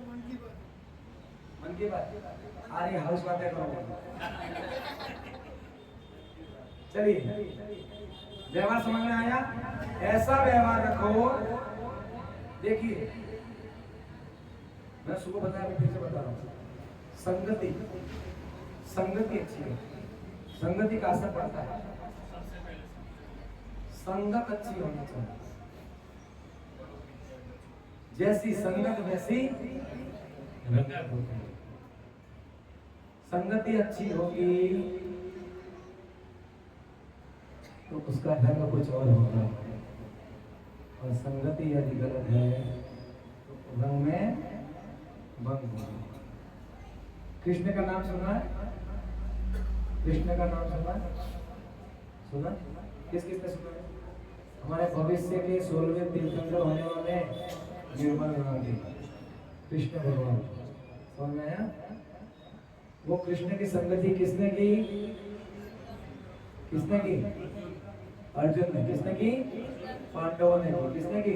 Speaker 1: मन की बात आ रही, हाउस बातें करो। चलिए, व्यवहार समझ में आया? ऐसा व्यवहार रखो। देखिए, मैं सुबह बताया, मैं फिर से बता रहा हूँ, संगति अच्छी है, संगति का असर पड़ता है। संगत अच्छी होनी चाहिए, जैसी संगत वैसी रंगत होती है। संगति अच्छी होगी तो उसका ढंग कुछ और होगा, और संगति यदि गलत है तो रंग में भंग होगा। कृष्ण का नाम सुना है? कृष्ण का नाम सुना? किस किसने सुना है? हमारे भविष्य के 16वें तीर्थंकर होने वाले निर्मल रागे कृष्ण भगवान, समझ में आया? वो कृष्ण की संगति किसने की? किसने की? अर्जुन ने। किसने की? पांडवों ने की। किसने की?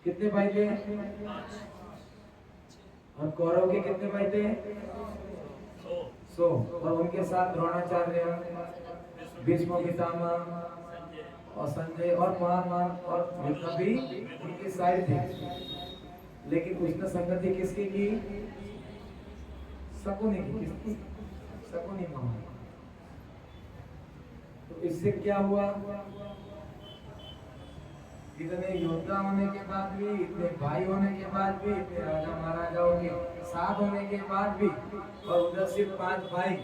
Speaker 1: कितने भाई थे? और कौरव के कितने भाई थे? 100। और उनके साथ द्रोणाचार्य, भीष्म पितामह और संजय और महामान और भी उनके साइड थे। लेकिन उसने संगति किसकी की? शकुनी की। किसकी? शकुनी महान। तो इससे क्या हुआ? इतने योद्धा होने के बाद भी, इतने भाई होने के बाद भी, इतने राजा महाराजाओं के साथ होने के बाद भी, और उधर सिर्फ 5 भाई,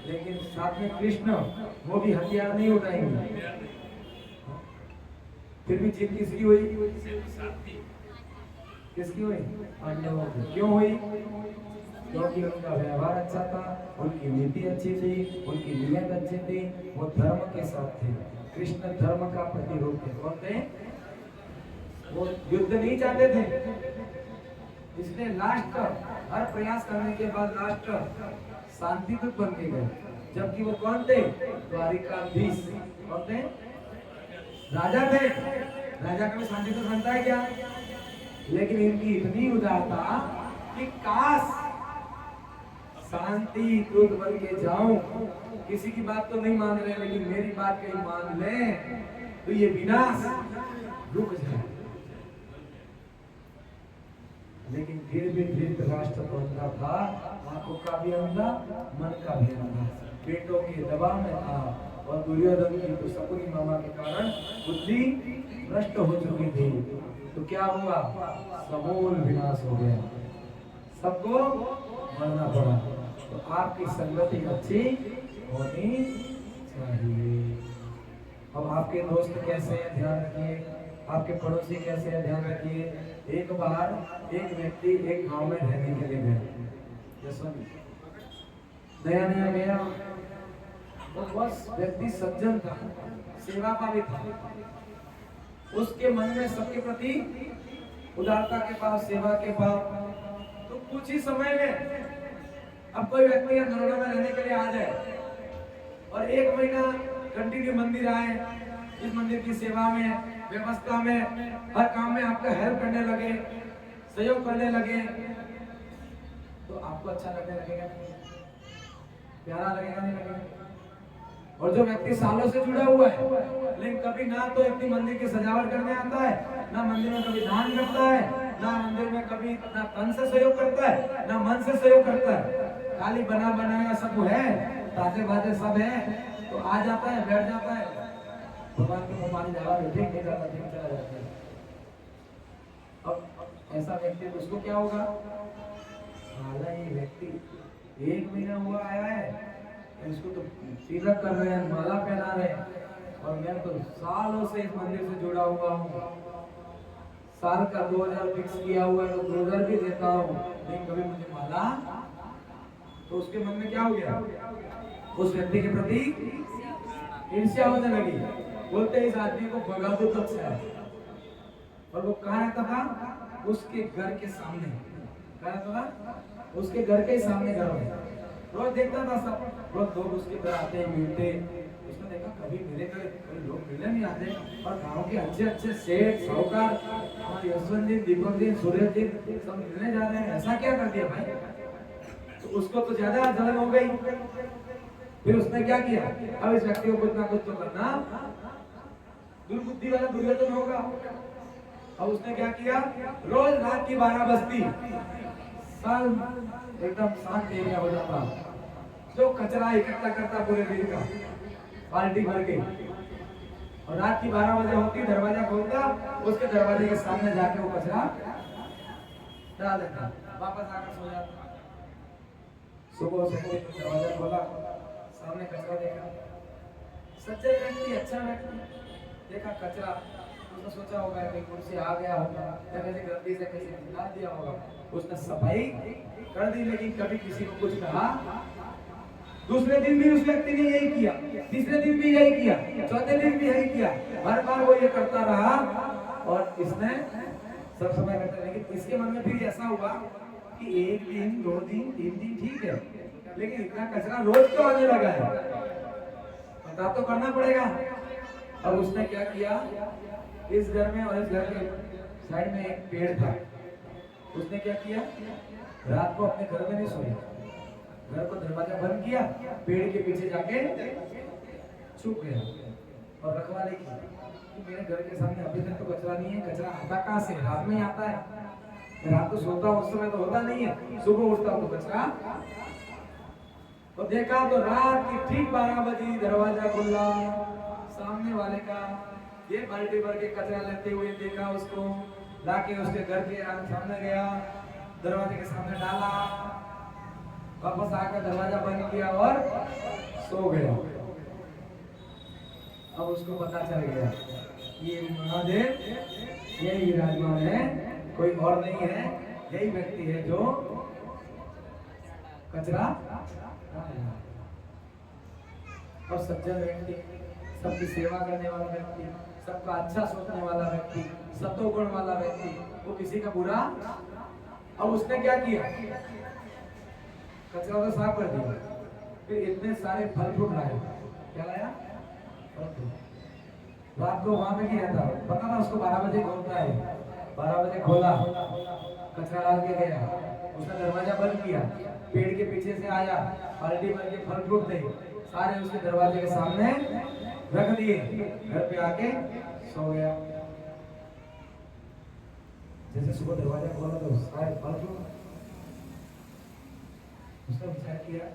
Speaker 1: लेकिन साथ में कृष्ण, वो भी हथियार नहीं उठाएंगे। फिर भी जीत किसकी हुई? किसकी हुई? पांडवों की। क्यों हुई? क्योंकि उनका व्यवहार अच्छा था, उनकी नीति अच्छी थी, उनकी नियत अच्छी थी, वो धर्म के साथ थे। कृष्ण धर्म का प्रतिरूप थे। कौन थे? वो युद्ध नहीं चाहते थे, इसलिए लास्ट हर प्रयास करने के बाद लास्ट शांति दूत बन के गए। जबकि वो कौन थे? द्वारिकाधीश। कौन थे? राजा थे। राजा कभी शांति दूत बनता है क्या? लेकिन इनकी इतनी उदारता कि काश शांति दूत बन के जाऊं, किसी की बात तो नहीं मान रहे, लेकिन मेरी बात कहीं मान ले तो ये विनाश रुक जाए। लेकिन फिर भी धृतराष्ट्र तो अंधा था, आंखों का भी अंधा, मन का भी अंधा, पेटों के दबाव में था, और दुर्योधन की तो शकुनी मामा के कारण बुद्धि भ्रष्ट हो चुकी थी। तो क्या हुआ? समूल विनाश हो गया, सबको मरना पड़ा। तो आपकी संगति अच्छी होनी चाहिए। अब आपके दोस्त कैसे हैं ध्यान रखिए, आपके पड़ोसी कैसे हैं ध्यान रखिए। एक बार एक व्यक्ति एक गांव में रहने के लिए गया, नया नया गया, वो बस व्यक्ति सज्जन था, सेवा भावी था, उसके मन में सबके प्रति उदारता के भाव, सेवा के भाव। तो कुछ ही समय में अब कोई व्यक्ति या नरोड़ा में रहने के लिए आ जाए और 1 महीना कंटिन्यू मंदिर आए, इस मंदिर की सेवा में, व्यवस्था में, हर काम में आपका हेल्प करने लगे, सहयोग करने लगे, तो आपको अच्छा लगने लगेगा, प्यारा लगेगा, नहीं लगेगा? और जो व्यक्ति सालों से जुड़ा हुआ है, लेकिन कभी ना तो इतनी मंदिर की सजावट करने आता है, ना मंदिर में कभी दान करता है, ना मंदिर में कभी ना तन से सहयोग करता है, ना मन से सहयोग करता है, खाली बना बनाया सब है, ताजे बाजे सब है, तो आ जाता है, बैठ जाता है, भगवान के मुंह पानी डाला, ठीक नहीं जाता, ठीक चला जाता है। अब ऐसा व्यक्ति, उसको क्या होगा? ये व्यक्ति 1 महीना हुआ आया है, इसको तो तिलक कर रहे हैं, माला पहना रहे हैं, और मैं तो सालों से इस मंदिर से जुड़ा हुआ हूँ, साल का 2000 फिक्स किया हुआ है, तो 2000 भी देता हूँ, लेकिन कभी मुझे माला। तो उसके मन में क्या हो गया? उस व्यक्ति के प्रति ईर्ष्या होने लगी, बोलते इस आदमी को भगा दो तो अच्छा है। और वो कहाँ रहता था? उसके घर के सामने। कहाँ रहता था? उसके घर के सामने घर में, रोज देखता था सब, रोज लोग उसके घर आते मिलते। उसने देखा कभी मेरे घर कोई लोग मिलने नहीं आते, और गांव के अच्छे अच्छे सेठ साहूकार, हमारे यशवंत जी, दीपक जी, सूर्य जी सब मिलने जा रहे हैं, ऐसा क्या कर दिया भाई? तो उसको तो ज्यादा जलन हो गई। फिर उसने क्या किया? अब इस व्यक्ति को कुछ ना कुछ तो करना, दुर्बुद्धि वाला दुर्योधन होगा। अब उसने क्या किया? रोज रात की 12 बजती, सब एकदम शांत एरिया हो जाता, जो कचरा इकट्ठा करता पूरे दिन का, बाल्टी भर के, और रात की 12 बजे होती, दरवाजा खोलता, उसके दरवाजे के सामने जाके वो कचरा डाल देता, वापस आकर सो जाता। सुबह से दरवाजा खोला, सामने कचरा देखा, सच्चे व्यक्ति, अच्छा व्यक्ति, देखा कचरा, उसने सोचा होगा कहीं कुर्सी आ गया होगा, या किसी गलती से किसी ने डाल दिया होगा, उसने सफाई कर दी, लेकिन कभी किसी को कुछ कहा। दूसरे दिन भी उस व्यक्ति ने यही किया, तीसरे दिन भी यही किया, चौथे दिन भी यही किया, हर बार वो ये करता रहा, और इसने सब समय करता, लेकिन इसके मन में फिर ऐसा हुआ कि 1 दिन 2 दिन 3 दिन ठीक है, लेकिन इतना कचरा रोज क्यों आने लगा है? पता तो करना पड़ेगा। अब उसने क्या किया? इस घर में और इस घर के साइड में एक पेड़ था, उसने क्या किया? रात को अपने घर में नहीं सोया, घर को दरवाजा बंद किया, पेड़ के पीछे जाके छुप गया, और रखवाली की कि मेरे घर के सामने अभी तक तो कचरा नहीं है। कचरा आता कहाँ से? रात में आता है, रात को सोता हूं, उस समय तो होता नहीं है, सुबह उठता हूं तो कचरा। तो देखा तो रात की ठीक 12 बजे दरवाजा खुला, सामने वाले का ये बाल्टी भर के कचरा लेते हुए देखा उसको, लाके उसके घर के सामने गया, दरवाजे के सामने डाला, वापस आकर दरवाजा बंद किया और सो गया। अब उसको पता चल गया ये महादेव यही विराजमान है, कोई और नहीं है, यही व्यक्ति है जो कचरा। और सज्जन व्यक्ति, सबकी सेवा करने वाला व्यक्ति, सबका अच्छा सोचने वाला व्यक्ति, सतोगुण वाला व्यक्ति, वो किसी का बुरा। अब उसने क्या किया, कचरा तो साफ कर दिया, फिर इतने सारे फल फ्रूट लाए। क्या लाया? रात को वहां पे क्या था पता ना उसको, 12 बजे खोलता है, 12 बजे खोला, कचरा डाल के गया, उसने दरवाजा बंद किया, पेड़ के पीछे से आया, बाल्टी भर के फल फ्रूट थे सारे उसके दरवाजे के सामने रख दिए, घर पे आके सो गया। जैसे सुबह दरवाजा खोला तो सारे फल फ्रूट। उसने विचार किया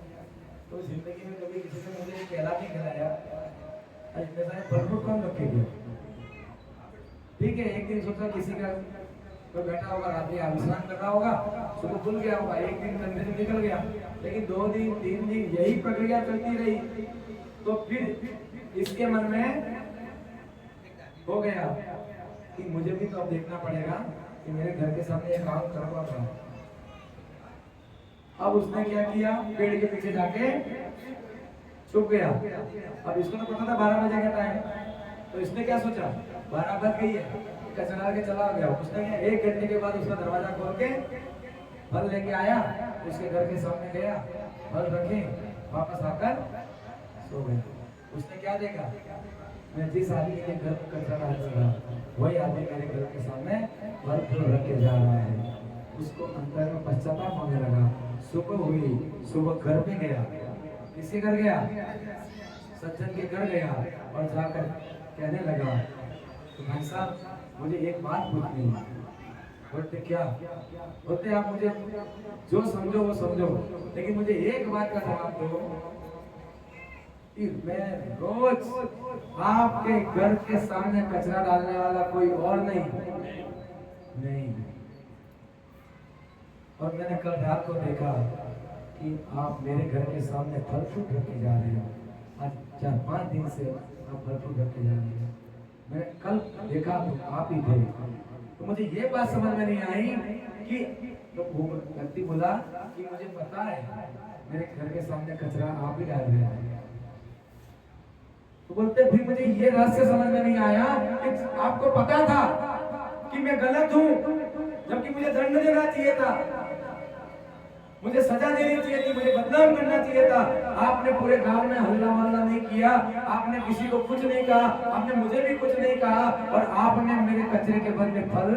Speaker 1: तो जिंदगी में कभी किसी ने मुझे केला नहीं खिलाया, इतने सारे फल फ्रूट कौन रखेगा। ठीक है, एक दिन सोचा किसी का कोई बैठा होगा, रात्रि विश्राम कर रहा होगा, सुबह खुल गया होगा, एक दिन धंधे से निकल गया, लेकिन 2 दिन 3 दिन यही प्रक्रिया चलती रही, तो फिर इसके मन में हो गया कि मुझे भी तो अब देखना पड़ेगा कि मेरे घर के सामने ये काम कर रहा था। अब उसने क्या किया, पेड़ के पीछे जाके छुप गया। अब इसको तो पता था 12 बजे का टाइम, तो इसने क्या सोचा, 12 बज गई है, कचरा के चला गया। उसने 1 घंटे के बाद उसका दरवाजा खोल के फल लेके आया, उसके घर के सामने गया, फल रखे, वापस आकर सो गया। उसने क्या देखा, मैं जिस आदमी के घर कचरा डाल रहा वही आदमी मेरे घर के सामने फल फूल रख के जा रहा है। उसको अंदर में पश्चाताप होने लगा। सुबह हुई, सुबह घर पे गया, किसी घर गया, सज्जन के घर गया और जाकर कहने लगा तो भाई साहब मुझे एक बात पूछनी है। बोलते क्या? बोलते आप मुझे जो समझो वो समझो, लेकिन मुझे एक बात का जवाब दो कि मैं रोज आपके घर के सामने कचरा डालने वाला कोई और नहीं। और मैंने कल रात को देखा कि आप मेरे घर के सामने फल फ्रूट रख के जा रहे हो, आज 4-5 दिन से आप फल फ्रूट रख के जा रहे हो। मैंने कल देखा तो आप ही थे, तो मुझे ये बात समझ में नहीं आई कि तो वो व्यक्ति बोला कि मुझे पता है मेरे घर के सामने कचरा आप ही डाल रहे हैं। तो बोलते फिर मुझे ये रहस्य समझ में नहीं आया कि आपको पता था कि मैं गलत हूँ, जबकि मुझे दंड देना चाहिए था, मुझे सजा देनी चाहिए थी, मुझे बदनाम करना चाहिए था। आपने पूरे गांव में हल्ला मल्ला नहीं किया, आपने किसी को कुछ नहीं कहा, आपने मुझे भी कुछ नहीं कहा, और आपने मेरे कचरे के बदले फल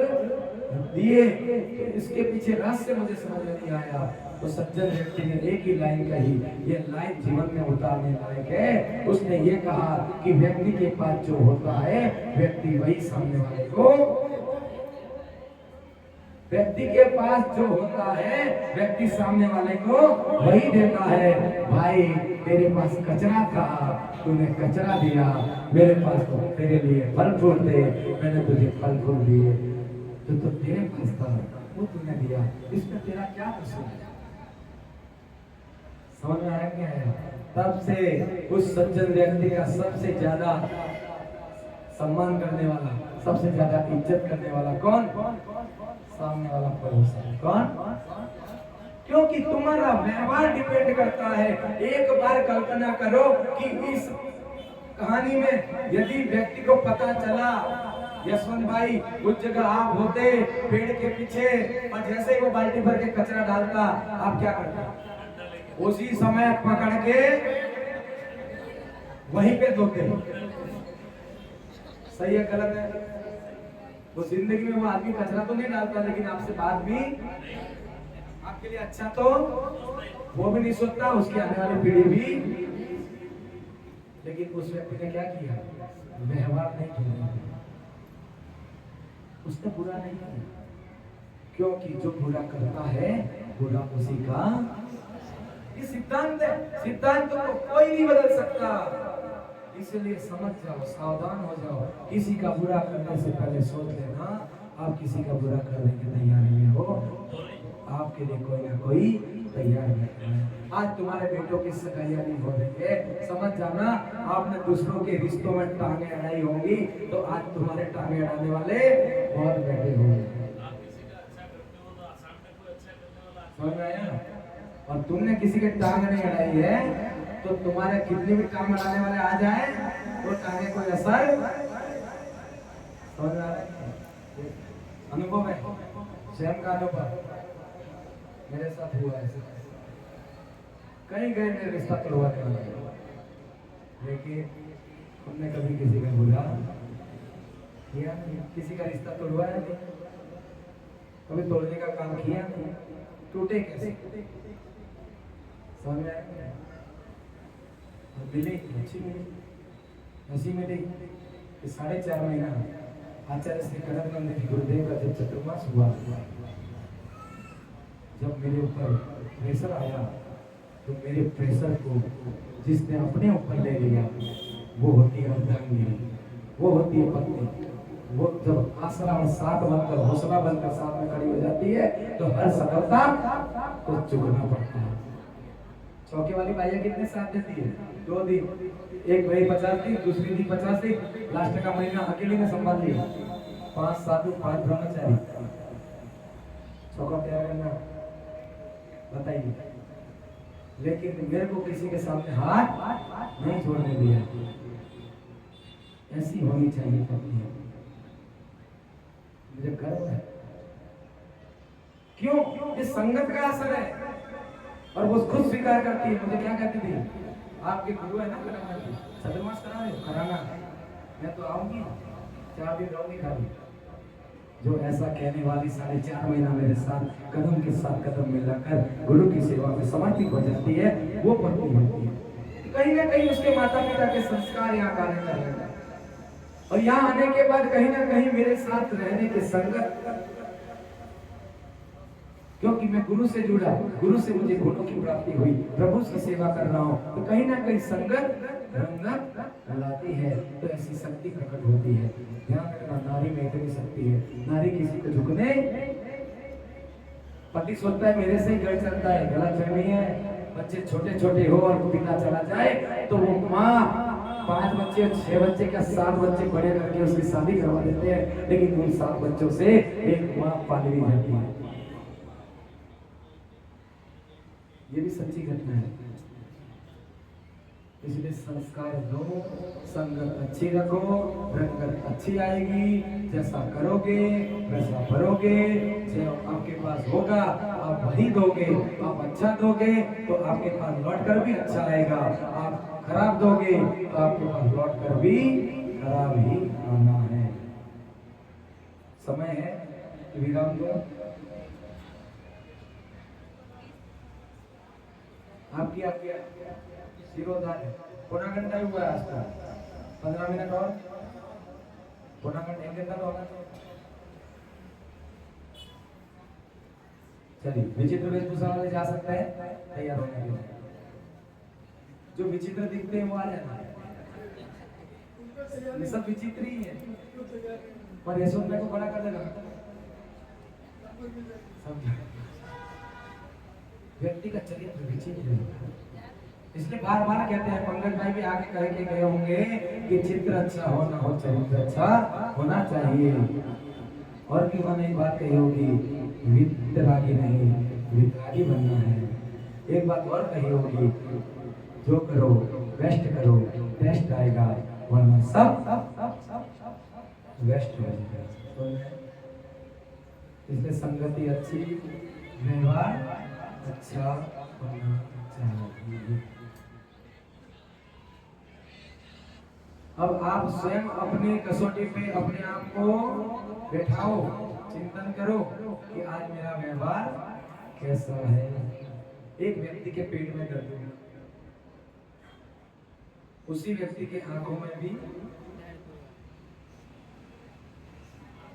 Speaker 1: दिए। तो इसके पीछे रहस्य मुझे समझ में नहीं आया। तो सज्जन व्यक्ति ने एक ही लाइन कही, ये लाइन जीवन में उतारने लायक है। उसने ये कहा कि व्यक्ति के पास जो होता है व्यक्ति वही सामने वाले को, व्यक्ति के पास जो होता है व्यक्ति सामने वाले को वही देता है। भाई तेरे पास कचरा था, तूने कचरा दिया, मेरे पास तो तेरे लिए फल फूल थे, मैंने तुझे फल फूल दिए। तो तेरे पास था वो तूने दिया, इसमें तेरा क्या कसूर है? समझ में आया क्या है? तब से उस सज्जन व्यक्ति का सबसे ज्यादा सम्मान करने वाला, सबसे ज्यादा इज्जत करने वाला कौन? सामने वाला पड़ोसी। कौन? क्योंकि तुम्हारा व्यवहार डिपेंड करता है। एक बार कल्पना करो कि इस कहानी में यदि व्यक्ति को पता चला यशवंत भाई उस जगह आप होते पेड़ के पीछे, और जैसे ही वो बाल्टी भर के कचरा डालता, आप क्या करते? उसी समय पकड़ के वहीं पे धोते। सही है गलत है? वो जिंदगी में वो आदमी कचरा तो नहीं डालता, लेकिन आपसे बात भी, आपके लिए अच्छा तो वो भी नहीं सोचता, उसकी आने वाली पीढ़ी भी। लेकिन उस व्यक्ति ने क्या किया? व्यवहार नहीं किया, उसने बुरा नहीं किया, क्योंकि जो बुरा करता है बुरा उसी का। ये सिद्धांत है, सिद्धांत को कोई नहीं बदल सकता। इसलिए समझ जाओ, सावधान हो जाओ। किसी का बुरा करने से पहले सोच लेना, आप किसी का बुरा करने की तैयारी में हो, आपके लिए कोई ना कोई तैयार है। आज तुम्हारे बेटों की सगाइयां नहीं हो रही है, समझ जाना। आपने दूसरों के रिश्तों में टांगे अड़ाई होंगी, तो आज तुम्हारे टांगे अड़ाने वाले बहुत बेटे होंगे। समझ में आया? और तुमने किसी के टांग नहीं अड़ाई है, तो तुम्हारे कितने भी टांग अड़ाने वाले आ जाए तो टांगे कोई असर। समझ में आ रहा है? अनुभव है, स्वयं का अनुभव मेरे साथ हुआ है। कहीं गए मेरे रिश्ता तोड़वाने वाला, लेकिन हमने कभी किसी का बुरा किया नहीं, किसी का रिश्ता तोड़वाया नहीं, कभी तोड़ने का काम किया नहीं। टूटे कैसे? समझ आया? मिली अच्छी मिली, ऐसी मिली कि 4.5 महीना आचार्य श्री कनकानंद जी गुरुदेव का जब चतुर्मास हुआ, जब मेरे ऊपर प्रेशर आया, तो मेरे प्रेशर को जिसने अपने ऊपर ले लिया वो होती है अर्धांगिनी, वो होती है पत्नी। वो जब आसरा में साथ बनकर, हौसला बनकर साथ में खड़ी हो जाती है, तो हर सफलता को चुगना पड़ता है। चौके वाली बाइया कितने साथ देती है? 2 दिन, एक भाई 50 दिन, दूसरी दिन 50 दिन, लास्ट का महीना अकेले ने संभाल लिया। 5 साधु 5 ब्रह्मचारी, चौका तैयार करना, बताइए। लेकिन मेरे को किसी के सामने हाथ नहीं छोड़ने दिया। ऐसी होनी चाहिए पत्नी, मुझे गर्व है। क्यों? ये संगत का असर है, और वो खुद स्वीकार करती है। मुझे क्या कहती थी, आपके गुरु है ना चतुर्मास करा रहे हो, कराना, मैं तो आऊंगी 4 दिन रहूंगी खाली। जो ऐसा कहने वाली 4.5 महीना मेरे साथ कदम के साथ कदम मिलाकर गुरु की सेवा में समर्पित हो जाती है, वो पत्नी होती है। कहीं ना कहीं उसके माता पिता के संस्कार यहाँ कार्य कर रहे हैं, और यहाँ आने के बाद कहीं ना कहीं मेरे साथ रहने के संगत, क्योंकि मैं गुरु से जुड़ा, गुरु से मुझे गुणों की प्राप्ति हुई, प्रभु की सेवा कर रहा हूँ, तो कहीं ना कहीं संगत रंगत लाती है, तो ऐसी शक्ति प्रकट होती है। ध्यान रखना, नारी में इतनी शक्ति है, नारी किसी को झुकने, पति सोचता है मेरे से ही घर चलता है, गलत फहमी है। बच्चे छोटे छोटे हो और पिता चला जाए, तो वो माँ 5 बच्चे 6 बच्चे का 7 बच्चे बड़े करके उसकी शादी करवा देते हैं, लेकिन उन 7 बच्चों से एक माँ पाली जाती है। ये भी सच्ची घटना है। इसलिए संस्कार दो, संगत अच्छी रखो, रंगत अच्छी आएगी। जैसा करोगे वैसा भरोगे, जो आपके पास होगा आप वही दोगे। आप अच्छा दोगे तो आपके पास लौट कर भी अच्छा आएगा, आप खराब दोगे तो आपके पास लौट कर भी खराब ही आना है। समय है विराम दो। आपकी शिरोधार है, पौना घंटा ही हुआ है आज का, 15 मिनट और, पौना घंटा 1 घंटा तो होगा। चलिए, विचित्र वेशभूषा वाले जा सकते हैं तैयार होने के लिए। जो विचित्र दिखते हैं वो आ जाना, ये सब विचित्र ही है, पर यशोद को बड़ा कर देगा। व्यक्ति का चरित्र विचित्र है, इसलिए बार बार कहते हैं, पंकज भाई भी आगे कह के गए होंगे कि चित्र अच्छा हो ना हो, चरित्र अच्छा होना चाहिए। और भी उन्होंने एक बात कही होगी, वितरागी नहीं वितरागी बनना है। एक बात और कही होगी, जो करो बेस्ट करो, टेस्ट आएगा, वरना सब वेस्ट हो जाएगा। इसलिए संगति अच्छी, व्यवहार अच्छा होना चाहिए। अब आप स्वयं अपनी कसौटी पे अपने आप को बैठाओ, चिंतन करो कि आज मेरा व्यवहार कैसा है। एक व्यक्ति के पेट में दर्द है, उसी व्यक्ति के आंखों में भी,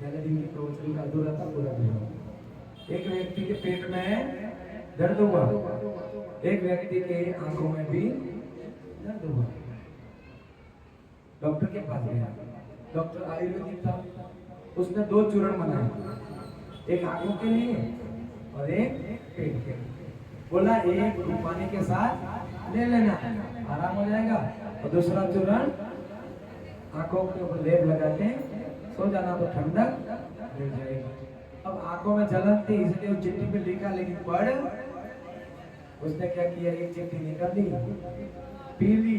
Speaker 1: पहले दिन की प्रवचन का अधूरा था, पूरा दिया। एक व्यक्ति के पेट में दर्द हुआ, एक व्यक्ति के आंखों में भी दर्द हुआ। डॉक्टर के पास गया, डॉक्टर आयुर्वेदिक था, उसने 2 चूर्ण बनाए, एक आंखों के लिए और एक पेट के लिए। बोला एक पानी के साथ ले लेना, आराम हो जाएगा, और दूसरा चूर्ण आंखों के ऊपर लेप लगा के सो जाना, तो ठंडक मिल जाएगी। अब आंखों में जलन थी, इसलिए वो चिट्ठी पे लिखा, लेकिन पढ़ उसने क्या किया, एक चिट्ठी निकाली, पी ली,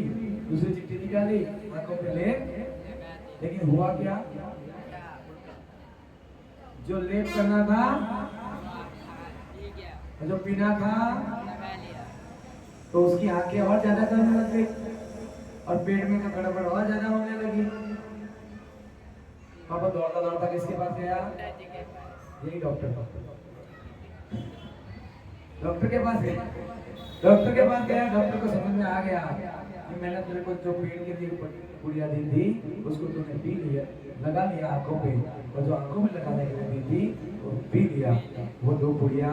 Speaker 1: दूसरी चिट्ठी निकाली, आंखों पे लेप, लेकिन हुआ क्या, जो लेप करना था और जो पीना था, तो उसकी आंखें और ज्यादा करने लग गई और पेट में का गड़बड़ और ज्यादा होने लगी। पापा दौड़ता दौड़ता किसके पास गया, यही डॉक्टर के पास गया। डॉक्टर के पास गया, डॉक्टर को समझ में आ गया कि मैंने तेरे को जो पेट के लिए पुड़िया दी थी उसको तूने पी लिया, लगा लिया आंखों पे, और जो आंखों में लगाने के लिए दी थी वो पी लिया। वो 2 पुड़िया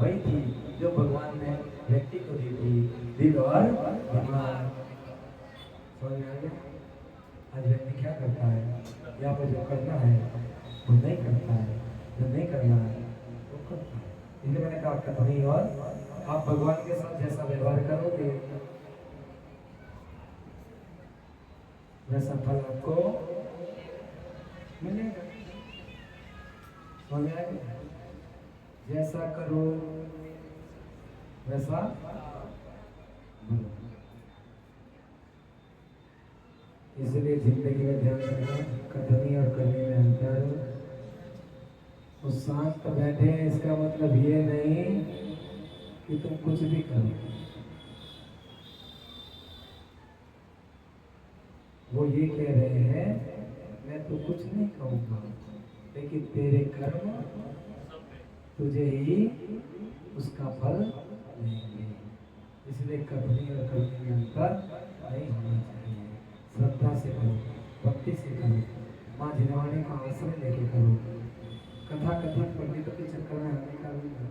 Speaker 1: वही थी जो भगवान ने व्यक्ति को दी थी, दिल और भगवान। समझ में आ गया? आज व्यक्ति क्या करता है, यहाँ पर जो करना है वो नहीं करता है, जो नहीं करना है वो करता है। इसलिए मैंने कहा कथनी, और आप भगवान के साथ जैसा व्यवहार करोगे वैसा फल आपको मिलेगा। समझ में आएगा? जैसा करो वैसा बनो। इसलिए जिंदगी में ध्यान रखना, कथनी और करने में अंतर। उस शांत बैठे हैं इसका मतलब ये नहीं कि तुम कुछ भी करो, वो ये कह रहे हैं मैं तो कुछ नहीं कहूंगा, लेकिन तेरे कर्म तुझे ही उसका फल देंगे। इसलिए कथनी और करने में अंतर नहीं होना चाहिए। श्रद्धा से करो, भक्ति से करो, माँ जिनवाणी का आश्रय लेके करो। कथा कथन पंडितों के चक्कर में आने का भी नहीं।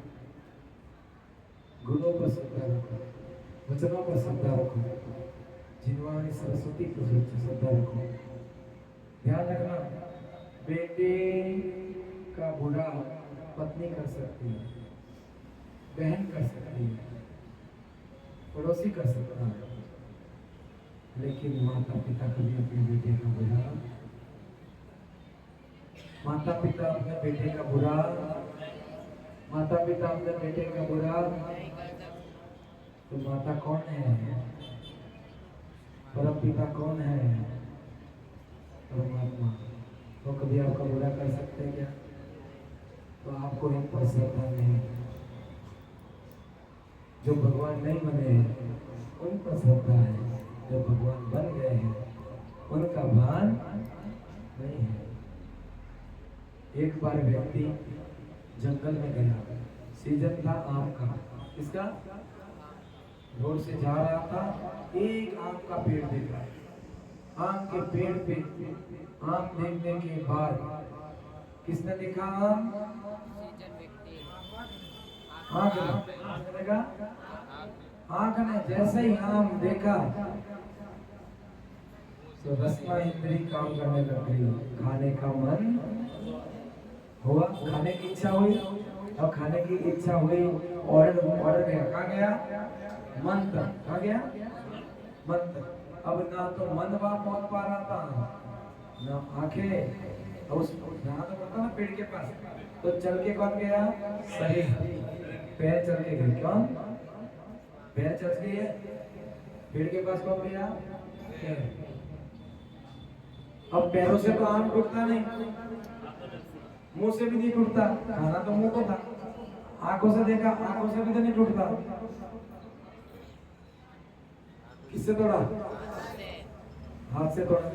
Speaker 1: गुणों पर श्रद्धा रखो, वचनों पर श्रद्धा रखो, जिनवाणी सरस्वती पर श्रद्धा रखो। ध्यान रखना, बेटे का बुरा पत्नी कर सकती है, बहन कर सकती है, पड़ोसी कर सकता है, लेकिन माता पिता कभी अपने बेटे का बुरा, माता पिता अपने बेटे का बुरा, माता पिता अपने बेटे का बुरा, तो माता कौन है, परम पिता कौन है, परमात्मा। तो कभी आपका बुरा कर सकते हैं क्या? तो आपको इन पर श्रद्धा नहीं, जो भगवान नहीं बने उन पर श्रद्धा है, जो भगवान बन गए हैं उनका भान नहीं है। एक बार व्यक्ति जंगल में गया, सीजन था आम का, किसका? रोड से जा रहा था, एक आम का पेड़ देखा, आम के पेड़ पे आम देखने के बाद किसने देखा आम? आंख ने जैसे ही आम देखा तो रसना इंद्री काम करने लग गई, खाने का मन हुआ, खाने की इच्छा हुई, और खाने की इच्छा हुई, ऑर्डर गया, कहाँ गया? मन तक, कहाँ गया? मन तक। अब ना तो मन वहां पहुंच पा रहा था, ना आंखें, और उस जहाँ तो पड़ता ना पेड़ के पास, तो चल के कौन गया? शरीर, पैर चल के गए। क्यों? पैर चल के पेड़ के पास कौन गया? अब पैरों से तो आम टूटता नहीं, मुंह से भी नहीं टूटता, खाना तो मुंह को था, आंखों से देखा, आंखों से भी तो नहीं टूटता। किससे तोड़ा? हाथ से तोड़ा।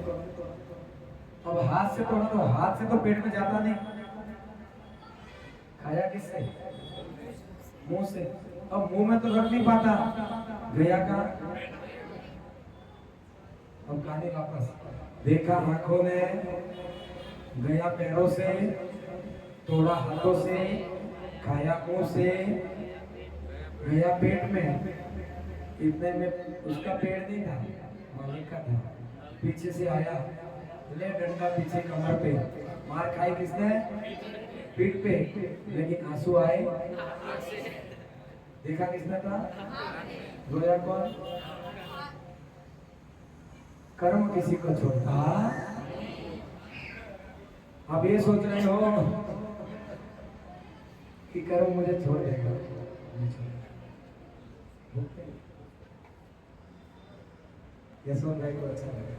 Speaker 1: अब हाथ से तोड़ा तो हाथ से तो पेट में जाता नहीं, खाया किससे? मुंह से। अब मुंह में तो रख नहीं पाता, गया कहाँ? अब कहानी वापस देखा आंखों ने, गया पैरों से, तोड़ा हाथों से, खाया मुंह से, गया पेट में। इतने में उसका पेड़ नहीं था, मालिक का था। पीछे से आया, ले डंडा पीछे कमर पे, मार खाई किसने? पीठ पे, लेकिन आंसू आए देखा किसने था? रोया कौन? कर्म किसी को छोड़ता। अब ये सोच रहे हो कि कर्म मुझे छोड़ देगा, यशवंत भाई को अच्छा लगा।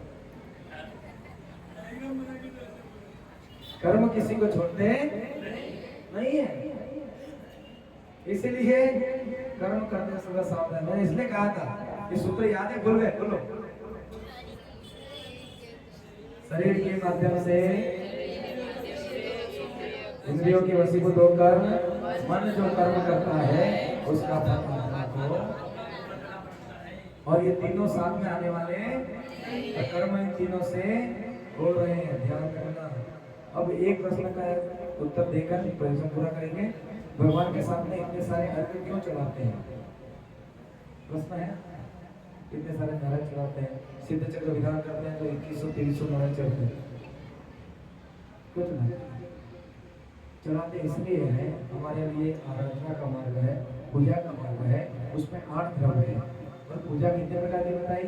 Speaker 1: कर्म किसी को छोड़ते नहीं है, इसलिए कर्म करते समय सावधान। मैंने इसलिए कहा था कि सूत्र याद है, भूल गए? बोलो। शरीर के माध्यम से इंद्रियों के वशीभूत होकर मन जो कर्म करता है उसका फल आत्मा को, और ये तीनों साथ में आने वाले कर्म इन तीनों से हो रहे हैं, ध्यान करना। अब एक प्रश्न का उत्तर देकर प्रश्न पूरा करेंगे। भगवान के सामने इतने सारे अर्घ्य क्यों चढ़ाते हैं? प्रश्न है, इतने सारे नारायण चढ़ाते हैं, सिद्ध चक्र विधान करते हैं तो 2100-2300 नारायण चढ़ते हैं, कुछ नहीं चढ़ाते इसलिए है हमारे लिए आराधना का मार्ग है, पूजा का मार्ग है, उसमें 8 द्रव्य है। और पूजा कितने प्रकार की बताई?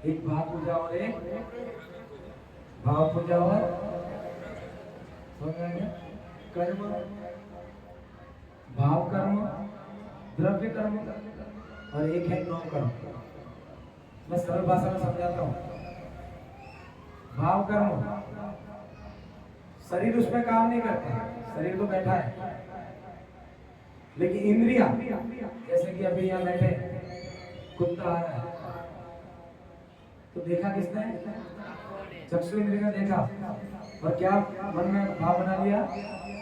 Speaker 1: एक भाव पूजा और एक भाव पूजा और कर्म, भाव कर्म, द्रव्य कर्म, और एक है नौ कर्म। मैं सरल भाषा में समझाता हूँ। भाव कर्म, शरीर उसमें काम नहीं करता, शरीर तो बैठा है, लेकिन इंद्रिया, जैसे कि अभी यहाँ बैठे कुत्ता आ रहा है तो देखा किसने? चक्षु इंद्रिय ने देखा, और क्या मन में भाव बना लिया?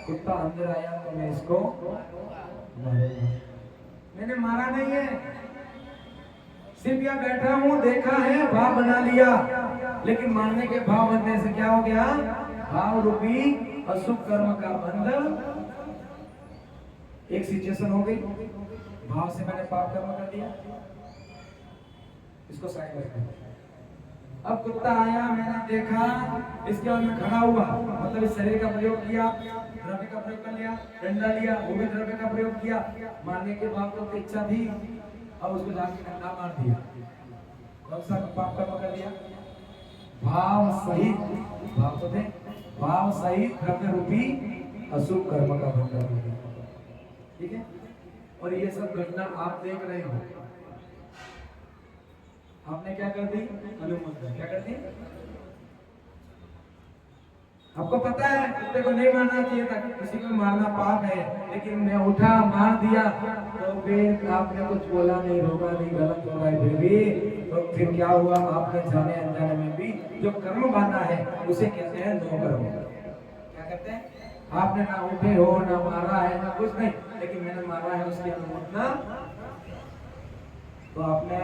Speaker 1: कुत्ता अंदर आया तो मैं इसको मारूंगा। मैंने मारा नहीं है, सिर्फ यहाँ बैठा हूँ, देखा है, भाव बना लिया, लेकिन मारने के भाव बनने से क्या हो गया? भाव रूपी अशुभ कर्म का बंध, एक सिचुएशन हो गई, भाव से मैंने पाप कर्म कर दिया, इसको साइड में। अब कुत्ता आया, मैंने देखा, इसके बाद मैं खड़ा हुआ, मतलब इस शरीर का प्रयोग किया, द्रव्य का प्रयोग कर लिया, डंडा लिया, वो भी द्रव्य का प्रयोग किया, मारने के बाद तो इच्छा थी, अब उसको जाके डंडा मार दिया, कौन सा पाप कर्म कर दिया? भाव सहित, भाव तो थे, भाव सहित द्रव्य रूपी अशुभ कर्म का बंध कर दिया। ठीक है, और ये सब घटना आप देख रहे हो, आपने क्या कर दी? अनुमोदन। क्या कर दी? आपको पता है कुत्ते को नहीं मारना चाहिए था, किसी को मारना पाप है, लेकिन मैं उठा, मार दिया, तो फिर आपने कुछ बोला नहीं, रोका नहीं, गलत हो रहा है फिर भी, तो फिर क्या हुआ? आपने जाने अनजाने में भी जो कर्म बांधा है उसे कहते हैं नो कर्म। क्या कहते हैं? आपने ना उठे हो, ना मारा है, ना कुछ नहीं, लेकिन मैंने मारा है, उसकी अनुमोदन, तो आपने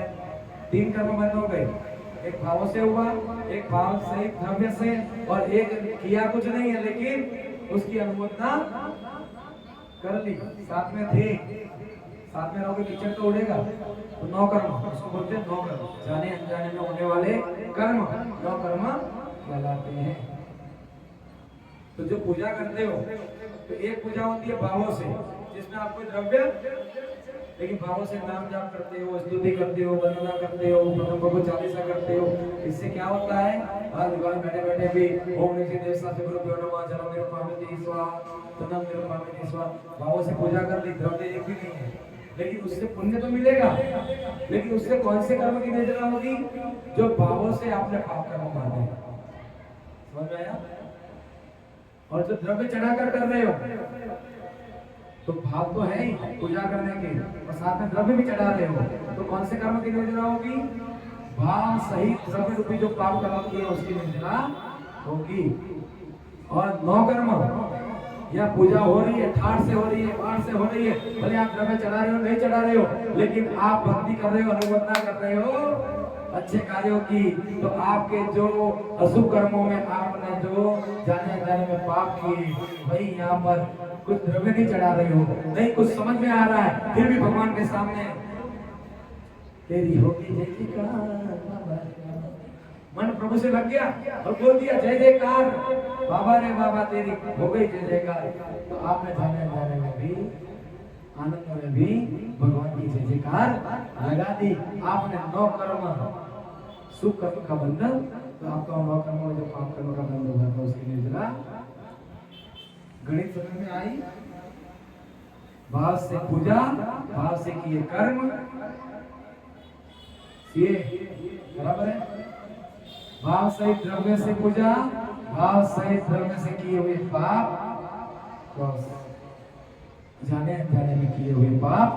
Speaker 1: 3 कर्म बंद हो गए। एक भाव से हुआ, एक भाव से, एक द्रव्य से, और एक किया कुछ नहीं है लेकिन उसकी अनुमोदना कर ली, साथ में थे, साथ में रहोगे कीचड़ तो उड़ेगा, तो 9 कर्म, उसको बोलते हैं 9 कर्म, जाने अनजाने में होने वाले कर्म 9 कर्म कहलाते हैं। तो जो पूजा करते हो, तो एक पूजा होती है भावों से, जिसमें आपको द्रव्य, लेकिन भावों से नाम जाप करते हो, स्तुति करते हो, वंदना करते हो, प्रथम को चालीसा करते हो, इससे क्या होता है? आज दुकान बैठे बैठे भी ओम नमः देवता से गुरु नमः जन्म मेरे पार्वती स्वाहा, तनम मेरे पार्वती स्वाहा, भावों से पूजा कर ली, द्रव्य एक भी नहीं है, लेकिन उससे पुण्य तो मिलेगा, लेकिन उससे कौन से कर्म की निर्जरा होगी? जो भावों से आपने पाप कर्म बांधे। समझ में आया? और जो द्रव्य चढ़ाकर कर रहे हो, तो भाव तो है ही पूजा करने के, और साथ में द्रव्य भी चढ़ा रहे हो, तो कौन से कर्म की निर्जरा होगी? भाव सहित द्रव्य रूपी जो पाप कर्म किए उसकी निर्जरा होगी। और 9 कर्म, या पूजा हो रही है, ठाठ से हो रही है, पाठ से हो रही है, भले आप द्रव्य चढ़ा रहे हो, नहीं चढ़ा रहे हो, लेकिन आप भक्ति कर रहे हो, अनुमोदना कर रहे हो अच्छे कार्यों की, तो आपके जो अशुभ कर्मों में आपने जो जाने जाने में पाप किए, वही यहाँ पर कुछ द्रव्य नहीं चढ़ा रहे हो, नहीं कुछ समझ में आ रहा है, फिर भी भगवान के सामने तेरी होगी जय जयकार। मन प्रभु से लग गया और बोल दिया जय जयकार, बाबा रे बाबा तेरी हो गई जय जयकार। तो आपने जाने जाने में भी, आनंद में भी भगवान की जय जयकार लगा दी। आपने 9 कर्म सुख कर्म का बंधन, तो आपका 9 कर्म में जो पाप कर्म का बंधन हुआ था उसकी निर्जला गणित समझ में आई। भाव से पूजा, भाव से किए कर्म, ये बराबर है। भाव सहित द्रव्य से पूजा, भाव सहित द्रव्य से किए हुए पाप, जाने अनजाने में किए हुए पाप,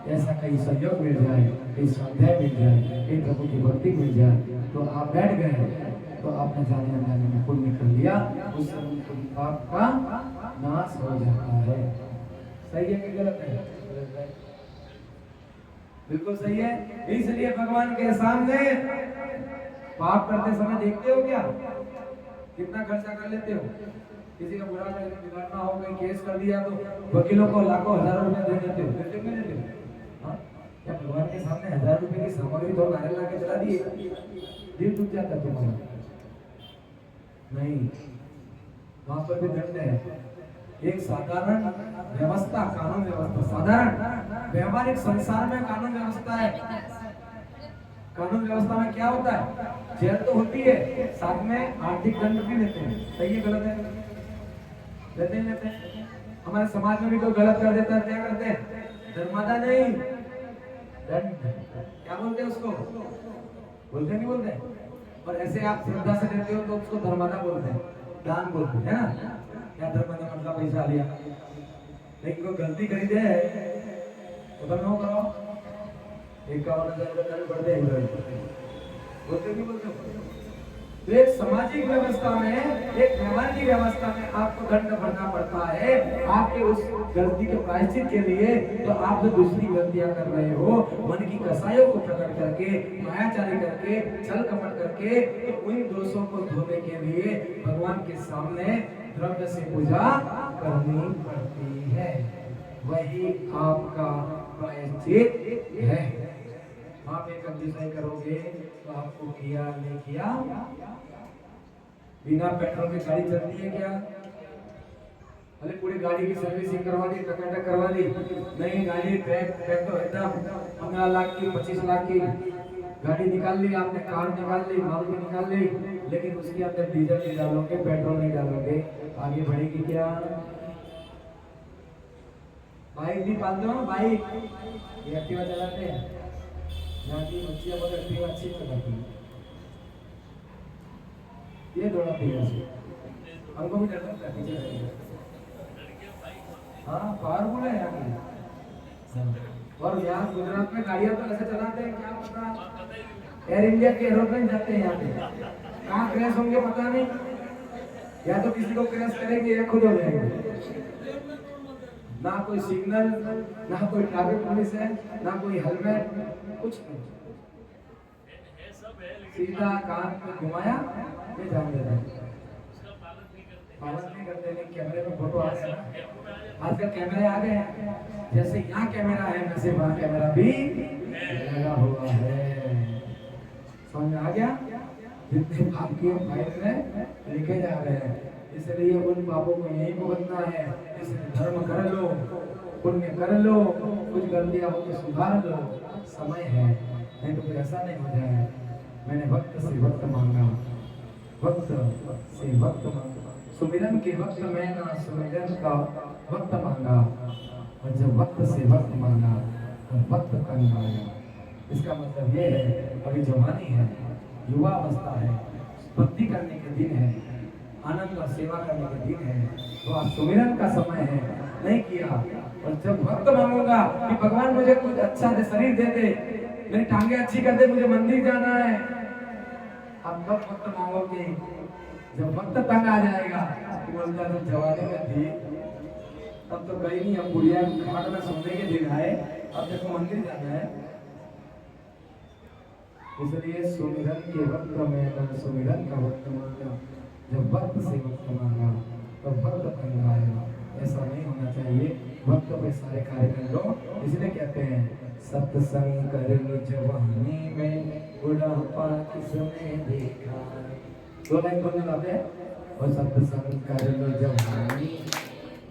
Speaker 1: ऐसा कहीं सहयोग मिल जाए, कहीं स्वाध्याय मिल जाए, कहीं प्रभु की भक्ति मिल जाए, तो आप बैठ गए, तो आपने जाने अनजाने में पुण्य कर लिया, उस पाप का नाश हो जाता है। सही है कि गलत है? बिल्कुल सही है। इसलिए भगवान के सामने पाप करते समय देखते हो क्या, कितना खर्चा कर लेते हो। किसी का बुरा बिगाड़ना हो, कोई केस कर दिया तो वकीलों को लाखों हजारों रुपए दे देते हो, देते नहीं देते हो? क्या भगवान के सामने 1000 रुपए की सामग्री तो नारियल ला के चला दिए, दिल टूट जाता है तुम्हारा? नहीं, वहां पर भी दंड है। एक साधारण व्यवस्था, कानून व्यवस्था, साधारण व्यवहारिक संसार में कानून व्यवस्था है। कानून व्यवस्था में क्या होता है? जेल तो होती है, साथ में आर्थिक दंड भी लेते हैं। सही है गलत है? लेते हैं, लेते हैं। हमारे समाज में भी कोई गलत कर देता है, क्या करते हैं? धर्मादा नहीं, दंड। क्या बोलते हैं उसको? बोलते नहीं बोलते? और ऐसे आप श्रद्धा से देते हो तो उसको धर्मादा बोलते हैं, दान बोलते हैं, है ना? क्या धर्मादा मतलब पैसा लिया, लेकिन कोई गलती करी दे तो न करो, 51,000 रुपये दंड पड़ते हैं। बोलते नहीं बोलते? तो एक सामाजिक व्यवस्था में, एक व्यवहारिक व्यवस्था में आपको दंड भरना पड़ता है आपके उस गलती के प्रायश्चित के लिए। तो आप जो दूसरी गलतियां कर रहे हो, मन की कसाइयों को प्रकट करके, मायाचारी करके, छल कपट करके, तो उन दोषों को धोने के लिए भगवान के सामने द्रव्य से पूजा करनी पड़ती है। वही आपका प्रायश्चित है। आप एक अभिषेक करोगे तो आपको किया नहीं किया, बिना पेट्रोल के गाड़ी चलती है क्या? अरे पूरी गाड़ी की सर्विसिंग करवा दी, टकाटक करवा दी, नहीं गाड़ी ट्रैक तो एकदम 15 लाख की, 25 लाख की गाड़ी निकाल ली आपने, कार निकाल ली, मारुति निकाल ली, लेकिन उसके अंदर डीजल नहीं डालोगे, पेट्रोल नहीं डालोगे, आगे बढ़ेगी क्या? बाइक भी पालते हो ना, बाइक, ये एक्टिवा चलाते हैं, यहाँ की बच्चियां बहुत एक्टिवा अच्छी चलाती है, ये दौड़ाती है, हमको भी डर लगता है पीछे रहेगा। हाँ, पावरफुल है यहाँ की। और यहाँ गुजरात में गाड़ियाँ तो ऐसे चलाते हैं, क्या पता एयर इंडिया के एरोप्लेन जाते हैं यहाँ पे, कहाँ क्रैश होंगे पता नहीं, या तो किसी को क्रैश करेंगे या खुद हो जाएंगे। ना कोई सिग्नल, ना कोई ट्रैफिक पुलिस है, ना कोई हेलमेट, कुछ नहीं, सीधा कान में घुमाया, ये जान देता है, पालन नहीं करते। नहीं, कैमरे में फोटो आ गया ना, आजकल कैमरे आ गए हैं, जैसे यहाँ कैमरा है वैसे वहाँ कैमरा भी लगा हुआ है। समझ में आ गया? जितने पाप किए फाइल में लिखे जा रहे हैं, इसलिए उन पापों को यही भुगतना है। इसलिए धर्म कर लो, पुण्य कर लो, कुछ गलतियां हो तो सुधार लो, समय है, नहीं तो फिर ऐसा नहीं हो जाए। मैंने वक्त से वक्त मांगा, वक्त से वक्त मांगा, सुमिरन के वक्त में ना सुमिरन का वक्त मांगा, और जब वक्त से वक्त मांगा तो वक्त तंग आया। इसका मतलब ये है, अभी जवानी है, युवा अवस्था है, भक्ति करने के दिन है, आनंद और सेवा करने के दिन है, तो आज सुमिरन का समय है, नहीं किया। और जब वक्त मांगूंगा कि भगवान मुझे कुछ अच्छा दे, शरीर दे दे, मेरी टांगे अच्छी कर दे, मुझे मंदिर जाना है, अब कब वक्त मांगोगे? जब वक्त तंग आ जाएगा कि बोलता है जवानी में थी तब तो गई नहीं, अब बुढ़िया घाट में सोने के दिन आए, अब देखो मंदिर जाना है। इसलिए सुमिरन के वक्त में सुमिरन का वक्त मांगा, जब वक्त से वक्त मांगा तो वक्त तंग आएगा। ऐसा नहीं होना चाहिए, वक्त पे सारे कार्य कर लो। इसलिए कहते हैं सत्संग कर लो जवानी में, बुढ़ापा किसने देखा। दो लाइन बोलने वाले हैं। और सत्संग कर लो जवानी,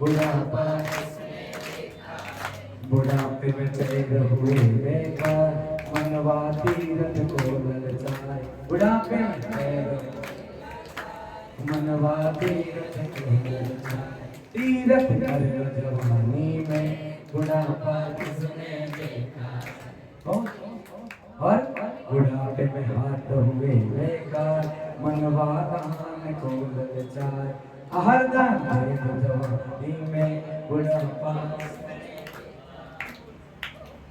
Speaker 1: बुढ़ापा बुढ़ापे में चले हुए बेकार, मनवा तीरथ को ललचाए। बुढ़ापे में मनवा तीरथ को ललचाए। तीरथ कर लो जवानी में, बुढ़ापा किसने देखा। और बुढ़ापे में हाथ हुए बेकार, मनवा दान को ललचाए। हर दान दे दो जवानी में, बुढ़ापा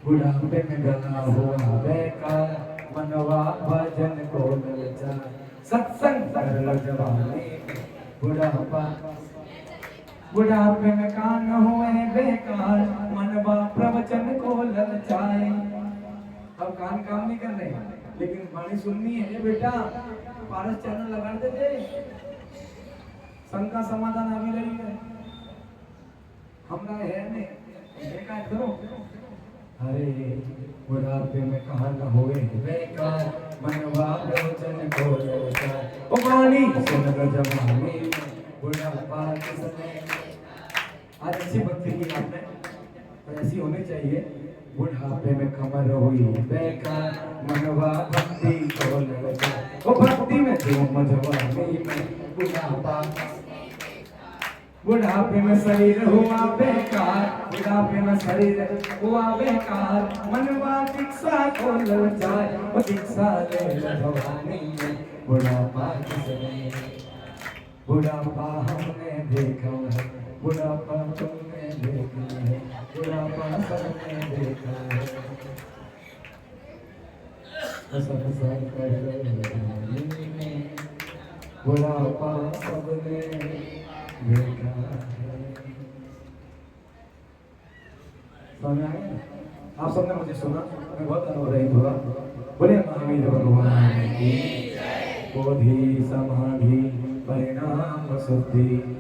Speaker 1: बुढ़ापे में गला हुआ बेकार, मनवा भजन को ललचाए। सत्संग कर लो जवानी में, बुढ़ापा बुढ़ापे में कान हुए बेकार, मनवा प्रवचन को ललचाए। अब कान काम नहीं कर रहे, लेकिन वाणी सुननी है बेटा। पारस चैनल लगा देते, शंका समाधान आ भी रही है। हमरा है नहीं देखा करो। अरे बुढ़ापे में कान हुए बेकार, मनवा प्रवचन को ललचाए। ओ वाणी सुन लो जवानी में, बुढ़ापा किसने। आज अच्छी भक्ति की आपने, तो ऐसी होनी चाहिए। बुढ़ापे में कमर हुई बेकार, मनवा भक्ति को ललचाए। ओ भक्ति में झूम जवानी में, बुढ़ापा बुढ़ापे में शरीर हुआ बेकार, बुढ़ापे में शरीर हुआ बेकार, मनवा दीक्षा को ललचाए। ओ दीक्षा ले लो भवानी में, बुढ़ापा किसने। बुढ़ापा हमने देखा है, बुढ़ापा तुमने देखा है, बुढ़ापा सबने देखा है। सत्संग कर लो जवानी में, बुढ़ापा सबने देखा है। समझ आया? आप सबने मुझे सुना, मैं बहुत अनुग्रहित हुआ। बोले महावीर भगवान की। बोधि समाधि परिणाम शुद्धि।